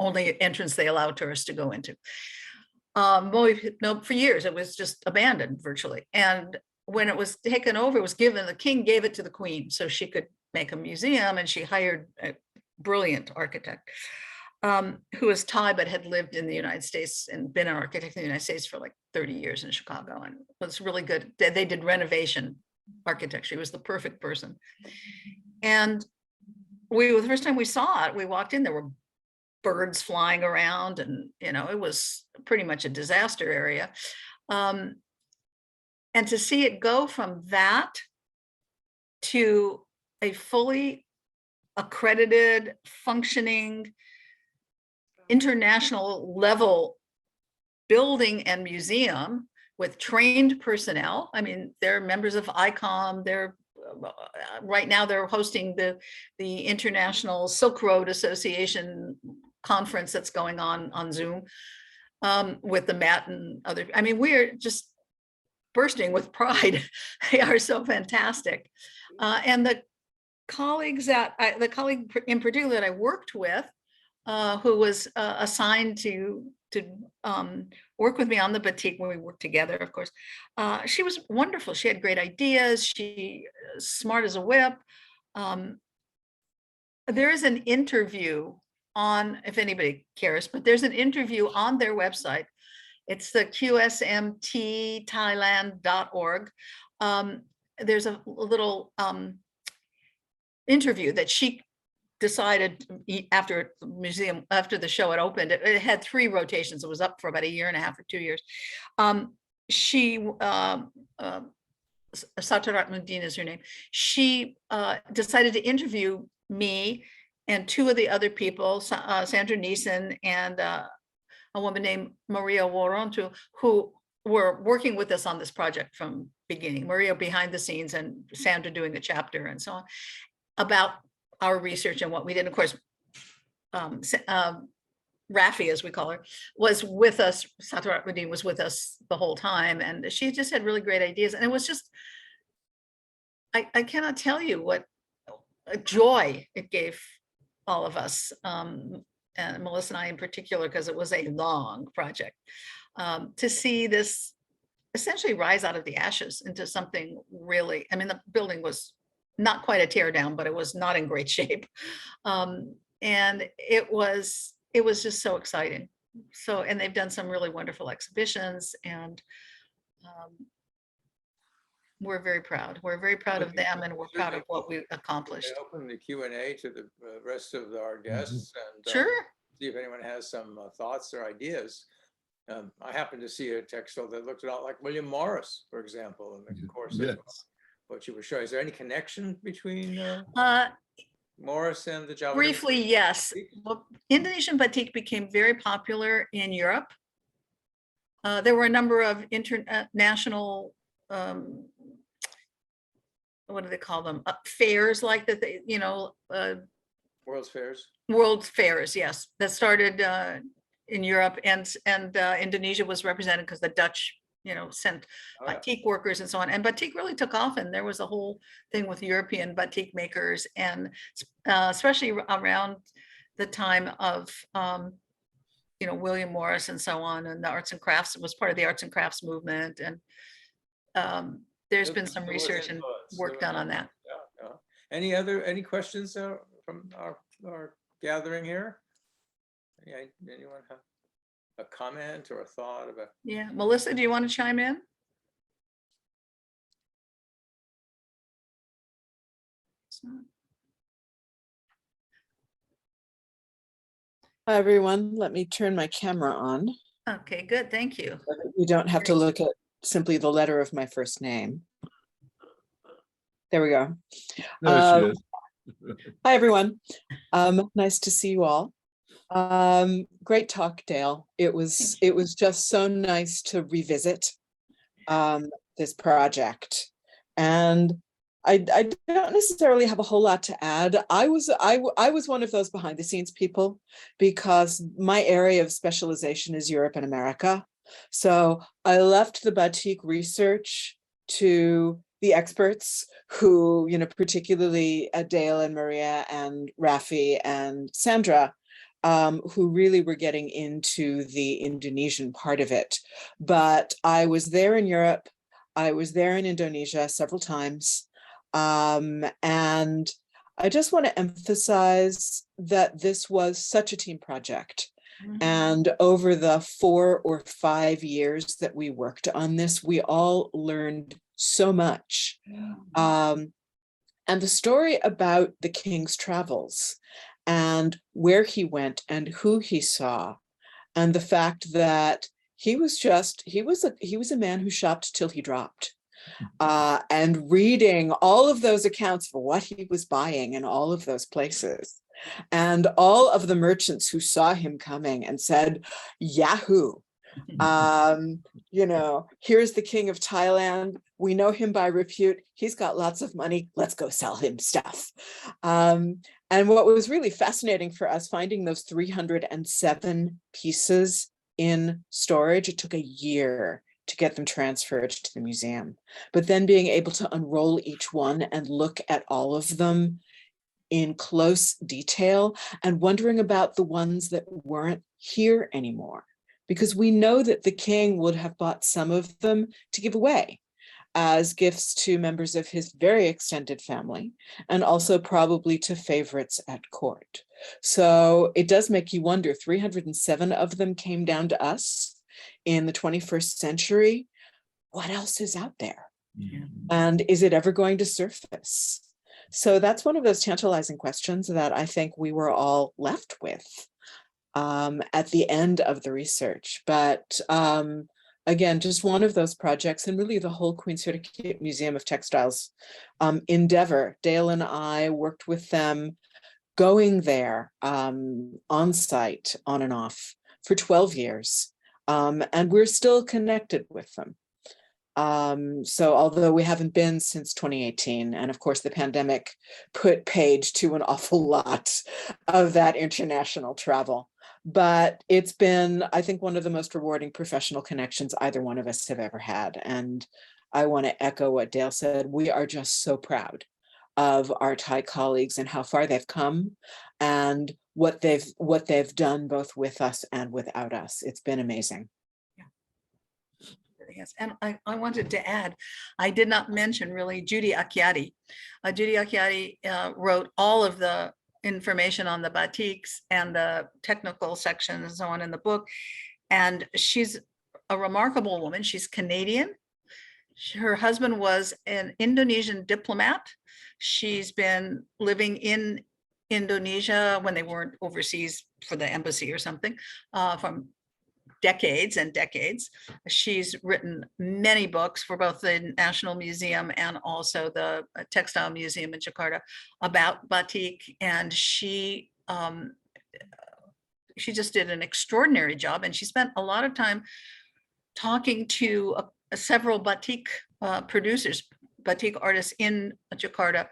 only entrance they allow tourists to go into. For years, it was just abandoned virtually. And when it was taken over, it was given, the king gave it to the queen so she could make a museum, and she hired a brilliant architect who was Thai but had lived in the United States and been an architect in the United States for like 30 years in Chicago, and was really good. They did renovation architecture. He was the perfect person. And the first time we saw it, we walked in, there were birds flying around, and it was pretty much a disaster area. And to see it go from that to a fully accredited, functioning, international level building and museum with trained personnel. I mean, they're members of ICOM. They're right now they're hosting the International Silk Road Association conference that's going on Zoom with the Met and other. I mean, we're just bursting with pride. They are so fantastic. And the colleagues the colleague in particular that I worked with, who was assigned to work with me on the batik when we worked together, of course. She was wonderful. She had great ideas. She smart as a whip. There is an interview on, if anybody cares, but there's an interview on their website. It's the qsmtthailand.org. There's a little interview that she decided after the show had opened. It had 3 rotations. It was up for about 1.5 years or 2 years. She Satarat Mundin is her name. She decided to interview me and 2 of the other people, Sandra Neeson and a woman named Maria Warontu, who were working with us on this project from beginning. Maria behind the scenes and Sandra doing the chapter and so on, about our research and what we did. Of course, Rafi, as we call her, was with us. Satarat Mundin was with us the whole time, and she just had really great ideas. And it was just, I cannot tell you what a joy it gave all of us, and Melissa and I in particular, because it was a long project, to see this essentially rise out of the ashes into something really, I mean, the building was not quite a tear down, but it was not in great shape. And it was just so exciting. So, and they've done some really wonderful exhibitions, and we're very proud. We're very proud of them, and we're proud of what we accomplished. Open the Q&A to the rest of our guests, and Sure. see if anyone has some thoughts or ideas. I happened to see a textile that looked a lot like William Morris, for example, in the course of Yes. what you were showing. Is there any connection between Uh, Morris and the Java? Briefly, yes. Well, Indonesian batik became very popular in Europe. There were a number of international, what do they call them? Fairs like that, World's Fairs? world fairs, yes, that started in Europe, and Indonesia was represented because the Dutch, sent Oh, yeah. batik workers and so on. And batik really took off, and there was a whole thing with European batik makers, and especially around the time of William Morris and so on, and the arts and crafts. It was part of the arts and crafts movement, and there's been some There was research and influence. work done on that. Yeah, yeah. Any questions from our gathering here? Anyone have a comment or a thought about? Yeah, Melissa, do you want to chime in? Hi, everyone. Let me turn my camera on. Okay, good, thank you. So that you don't have to look at simply the letter of my first name. There we go. There she is. Hi, everyone. Nice to see you all. Great talk, Dale. It was just so nice to revisit this project. And I don't necessarily have a whole lot to add. I was one of those behind the scenes people because my area of specialization is Europe and America. So I left the batik research to the experts who, particularly Dale and Maria and Rafi and Sandra, who really were getting into the Indonesian part of it. But I was there in Europe. I was there in Indonesia several times. And I just want to emphasize that this was such a team project. And over the 4 or 5 years that we worked on this, we all learned so much. And the story about the king's travels and where he went and who he saw, and the fact that he was a man who shopped till he dropped. And reading all of those accounts for what he was buying in all of those places, and all of the merchants who saw him coming and said, Yahoo, here's the king of Thailand. We know him by repute. He's got lots of money. Let's go sell him stuff. And what was really fascinating for us, finding those 307 pieces in storage, it took a year to get them transferred to the museum. But then being able to unroll each one and look at all of them in close detail and wondering about the ones that weren't here anymore. Because we know that the king would have bought some of them to give away as gifts to members of his very extended family, and also probably to favorites at court. So it does make you wonder, 307 of them came down to us in the 21st century. What else is out there? And is it ever going to surface? So that's one of those tantalizing questions that I think we were all left with at the end of the research. But again, just one of those projects, and really the whole Queen Sirikit Museum of Textiles endeavor. Dale and I worked with them going there on site, on and off, for 12 years. And we're still connected with them. So although we haven't been since 2018, and of course the pandemic put paid to an awful lot of that international travel, but it's been, I think, one of the most rewarding professional connections either one of us have ever had. And I want to echo what Dale said. We are just so proud of our Thai colleagues and how far they've come and what they've done both with us and without us. It's been amazing. Yes, and I wanted to add, I did not mention really Judy Akiati. Judy Akiati wrote all of the information on the batiks and the technical section and so on in the book. And she's a remarkable woman. She's Canadian. Her husband was an Indonesian diplomat. She's been living in Indonesia when they weren't overseas for the embassy or something from decades and decades. She's written many books for both the National Museum and also the Textile Museum in Jakarta about batik. And she just did an extraordinary job. And she spent a lot of time talking to several batik producers, batik artists in Jakarta,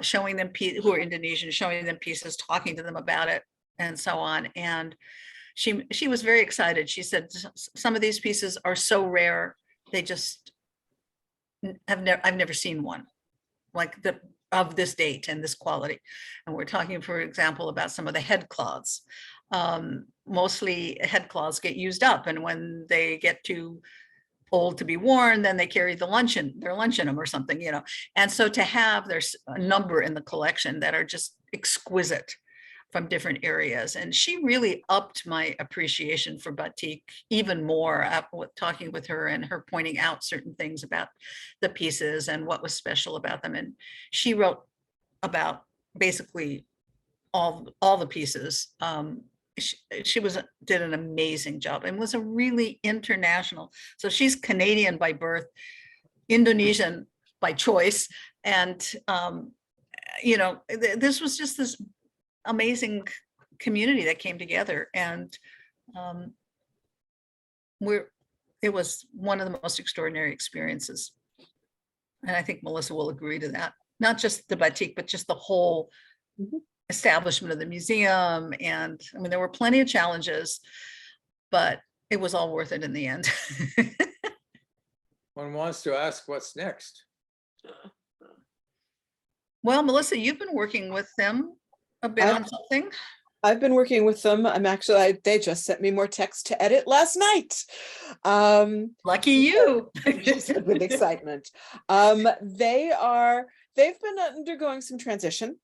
showing them, who are Indonesian, showing them pieces, talking to them about it, and so on. And she was very excited. She said, some of these pieces are so rare, they just I've never seen one like of this date and this quality. And we're talking, for example, about some of the head cloths. Mostly head cloths get used up, and when they get too old to be worn, then they carry their lunch in them or something, you know. And so to have, there's a number in the collection that are just exquisite from different areas. And she really upped my appreciation for batik even more talking with her, and her pointing out certain things about the pieces and what was special about them. And she wrote about basically all the pieces. She did an amazing job and was a really international. So she's Canadian by birth, Indonesian by choice. And, you know, this was just this amazing community that came together. And it was one of the most extraordinary experiences. And I think Melissa will agree to that. Not just the batik, but just the whole establishment of the museum. And I mean, there were plenty of challenges, but it was all worth it in the end. One wants to ask what's next. Well, Melissa, you've been working with them a bit on something. I've been working with them. They just sent me more text to edit last night. Lucky you. With excitement. They've been undergoing some transition.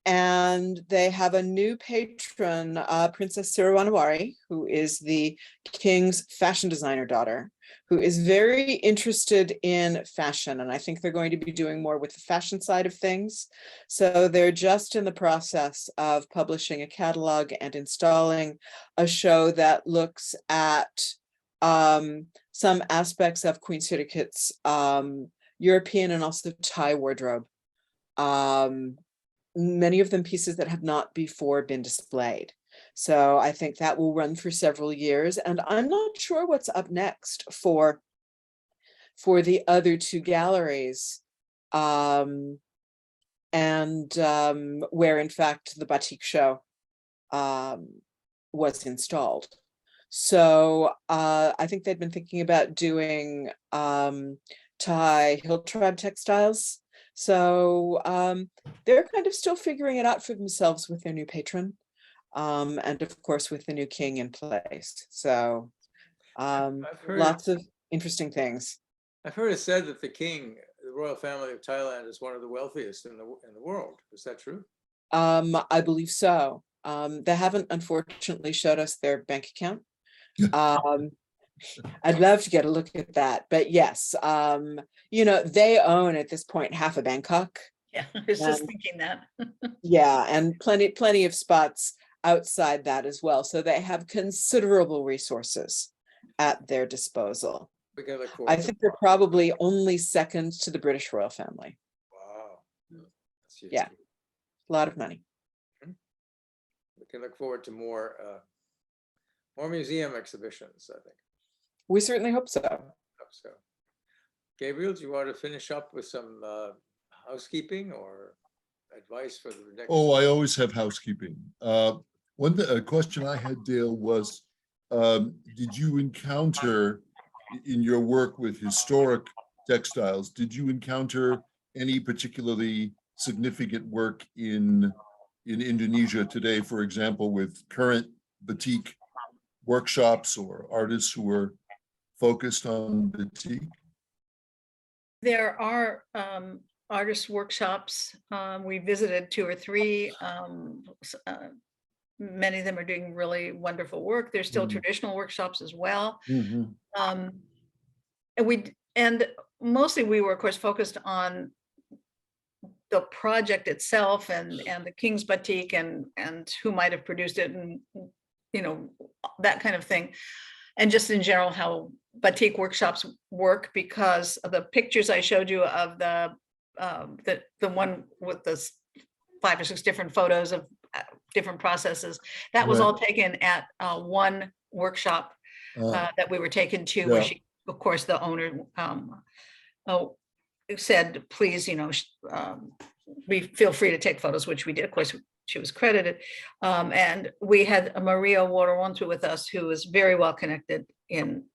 And they have a new patron, Princess Sirawanawari, who is the king's fashion designer daughter, who is very interested in fashion. And I think they're going to be doing more with the fashion side of things. So they're just in the process of publishing a catalog and installing a show that looks at some aspects of Queen Sirikit's European and also Thai wardrobe. Many of them pieces that have not before been displayed. So I think that will run for several years. And I'm not sure what's up next for the other two galleries, where in fact the batik show was installed. So I think they'd been thinking about doing Thai Hill Tribe textiles. So they're kind of still figuring it out for themselves with their new patron, and of course with the new king in place. So lots of interesting things. I've heard it said that the king, the royal family of Thailand, is one of the wealthiest in the world. Is that true? I believe so. They haven't unfortunately showed us their bank account. I'd love to get a look at that, but yes, you know, they own at this point half of Bangkok. Yeah, I was just thinking that. Yeah, and plenty of spots outside that as well. So they have considerable resources at their disposal. We can look forward I to think they're probably only second to the British royal family. Wow. That's huge. Yeah. A lot of money. We can look forward to more museum exhibitions, I think. We certainly hope so. Hope so. Gabriel, do you want to finish up with some housekeeping or advice for the next? Oh, I always have housekeeping. One question I had, Dale, was did you encounter in your work with historic textiles, did you encounter any particularly significant work in Indonesia today, for example, with current batik workshops or artists who are focused on batik? There are artist workshops. We visited 2 or 3. Many of them are doing really wonderful work. There's still traditional workshops as well. And mostly we were, of course, focused on the project itself and the King's batik and who might have produced it and you know, that kind of thing. And just in general, how batik workshops work, because of the pictures I showed you of the one with the 5 or 6 different photos of different processes, that was Right. all taken at one workshop that we were taken to, where Yeah. she, of course, the owner said, please, you know, we feel free to take photos, which we did. Of course, she was credited. And we had Maria Warawantu with us, who is very well connected in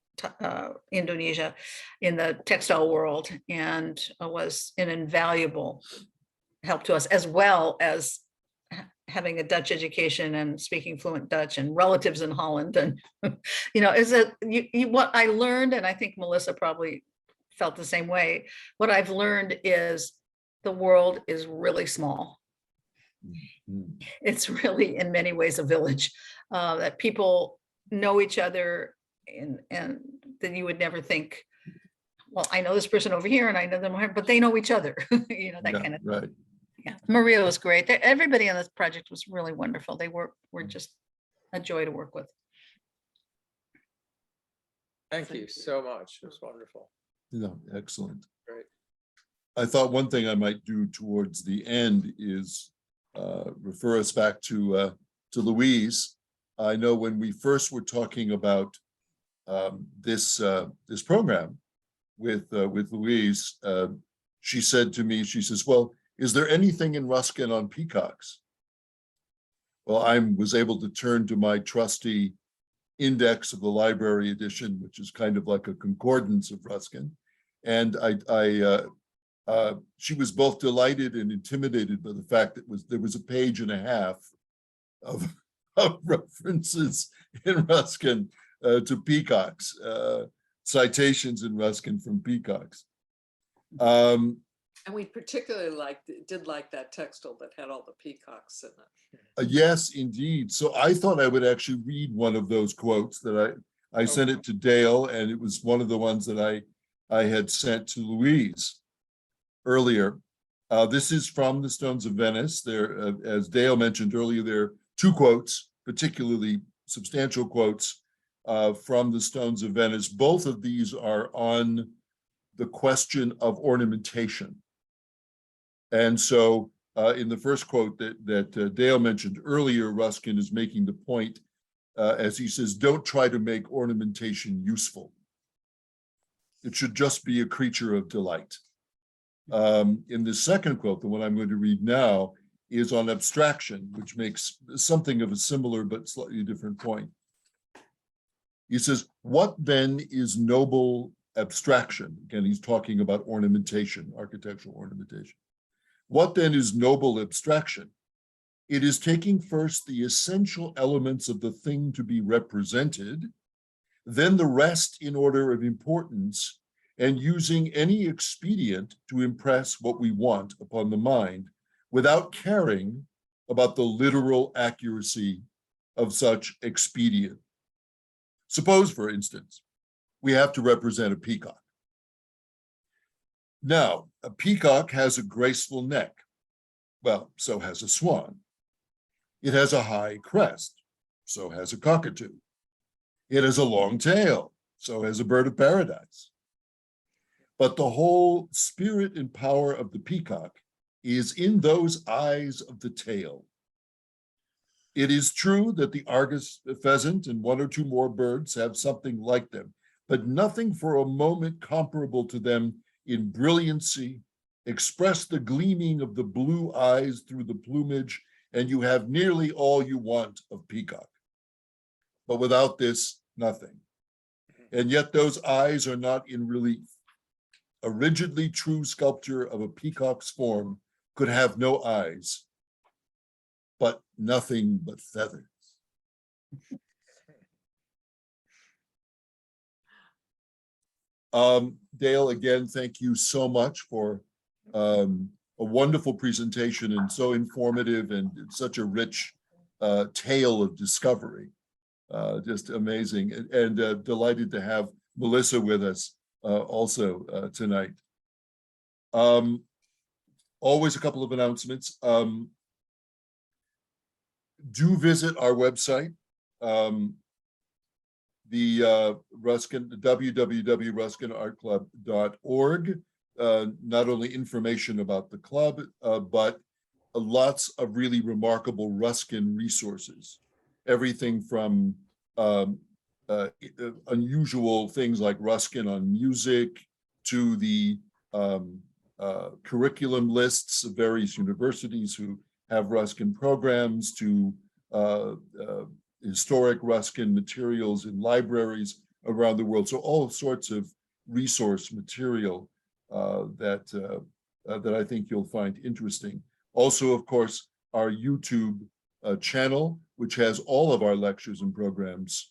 Indonesia in the textile world, and was an invaluable help to us, as well as having a Dutch education and speaking fluent Dutch and relatives in Holland. And, you know, is that what I learned, and I think Melissa probably felt the same way. What I've learned is the world is really small. Mhm. It's really, in many ways, a village, that people know each other, and that you would never think, well, I know this person over here and I know them over here, but they know each other, you know, that Yeah, kind of, right. yeah. Maria was great. Everybody on this project was really wonderful. They were just a joy to work with. Thank you so much. It was wonderful. No, excellent. Great. I thought one thing I might do towards the end is refer us back to Louise. I know when we first were talking about this program with Louise, she said to me, she says, well, is there anything in Ruskin on peacocks? Well, I was able to turn to my trusty index of the library edition, which is kind of like a concordance of Ruskin. And she was both delighted and intimidated by the fact that there was a page and a half of references in Ruskin to peacocks, citations in Ruskin from peacocks. And we particularly did like that textile that had all the peacocks in it. Yes, indeed. So I thought I would actually read one of those quotes that I sent it to Dale, and it was one of the ones that I had sent to Louise earlier. This is from the Stones of Venice. There, as Dale mentioned earlier, there are 2 quotes, particularly substantial quotes from the Stones of Venice. Both of these are on the question of ornamentation. And so in the first quote that Dale mentioned earlier, Ruskin is making the point, as he says, don't try to make ornamentation useful. It should just be a creature of delight. In the second quote, the one I'm going to read now, is on abstraction, which makes something of a similar but slightly different point. He says, what then is noble abstraction? Again, he's talking about ornamentation, architectural ornamentation. What then is noble abstraction? It is taking first the essential elements of the thing to be represented, then the rest in order of importance, and using any expedient to impress what we want upon the mind, without caring about the literal accuracy of such expedient. Suppose, for instance, we have to represent a peacock. Now, a peacock has a graceful neck. Well, so has a swan. It has a high crest. So has a cockatoo. It has a long tail. So has a bird of paradise. But the whole spirit and power of the peacock is in those eyes of the tail. It is true that the Argus pheasant and 1 or 2 more birds have something like them, but nothing for a moment comparable to them in brilliancy. Express the gleaming of the blue eyes through the plumage, and you have nearly all you want of peacock. But without this, nothing. And yet those eyes are not in relief. A rigidly true sculpture of a peacock's form could have no eyes, but nothing but feathers. Dale, again, thank you so much for a wonderful presentation, and so informative, and such a rich tale of discovery. Just amazing, and delighted to have Melissa with us also tonight. Always a couple of announcements. Do visit our website, the Ruskin, www.ruskinartclub.org. Not only information about the club, but lots of really remarkable Ruskin resources. Everything from unusual things like Ruskin on music to the curriculum lists of various universities who have Ruskin programs to historic Ruskin materials in libraries around the world. So all sorts of resource material that I think you'll find interesting. Also, of course, our YouTube channel, which has all of our lectures and programs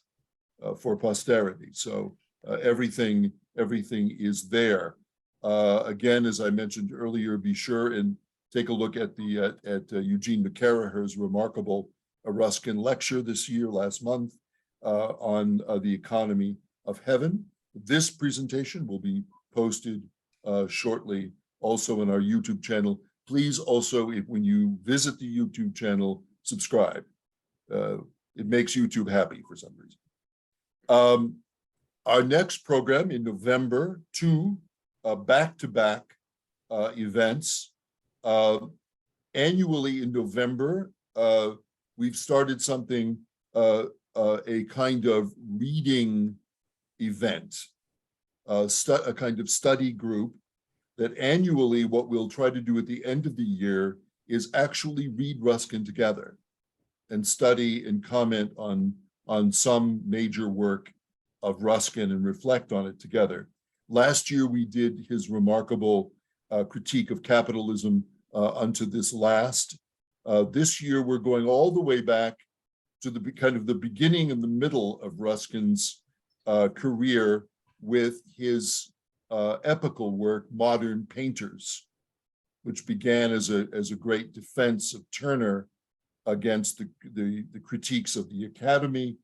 for posterity. So everything is there. Again, as I mentioned earlier, be sure and take a look at the Eugene McCarraher's remarkable Ruskin lecture last month on the economy of heaven. This presentation will be posted shortly also in our YouTube channel. Please also, when you visit the YouTube channel, subscribe. It makes YouTube happy for some reason. Our next program in November, two back-to-back events. Annually in November, we've started something, a kind of reading event, a kind of study group that annually what we'll try to do at the end of the year is actually read Ruskin together and study and comment on some major work of Ruskin and reflect on it together. Last year, we did his remarkable critique of capitalism unto this last. This year, we're going all the way back to the kind of the beginning and the middle of Ruskin's career with his epical work, Modern Painters, which began as a great defense of Turner against the critiques of the Academy,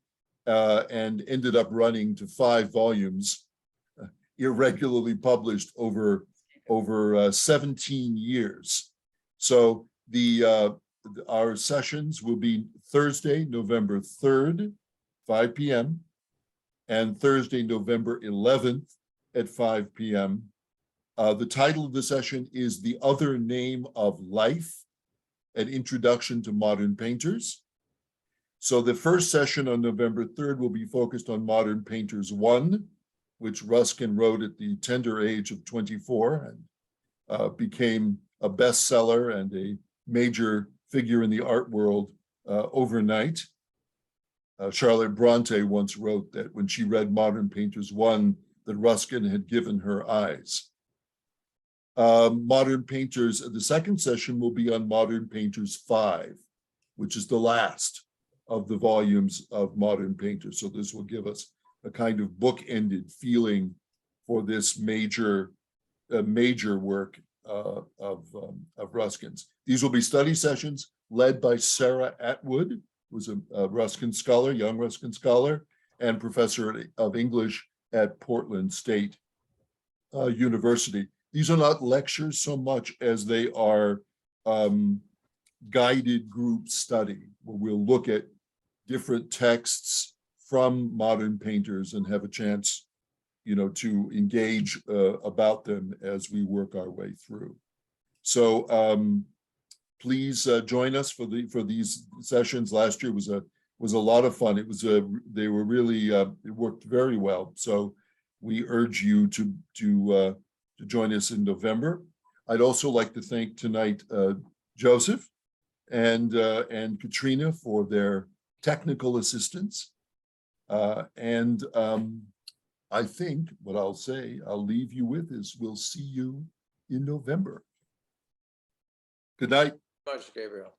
and ended up running to 5 volumes, irregularly published over 17 years. So our sessions will be Thursday, November 3rd, 5 p.m., and Thursday, November 11th at 5 p.m. The title of the session is The Other Name of Life, an Introduction to Modern Painters. So the first session on November 3rd will be focused on Modern Painters 1, which Ruskin wrote at the tender age of 24 and became a bestseller and a major figure in the art world overnight. Charlotte Bronte once wrote that when she read Modern Painters 1, that Ruskin had given her eyes. Modern Painters, the second session will be on Modern Painters 5, which is the last of the volumes of Modern Painters. So this will give us a kind of book-ended feeling for this major work of Ruskin's. These will be study sessions led by Sarah Atwood, who's a Ruskin scholar, young Ruskin scholar, and professor of English at Portland State University. These are not lectures so much as they are guided group study, where we'll look at different texts from modern painters and have a chance, to engage about them as we work our way through. So please join us for these sessions. Last year was a lot of fun. They were really it worked very well. So we urge you to join us in November. I'd also like to thank tonight Joseph and Katrina for their technical assistance. I think what I'll leave you with is we'll see you in November. Good night. Much, Gabriel.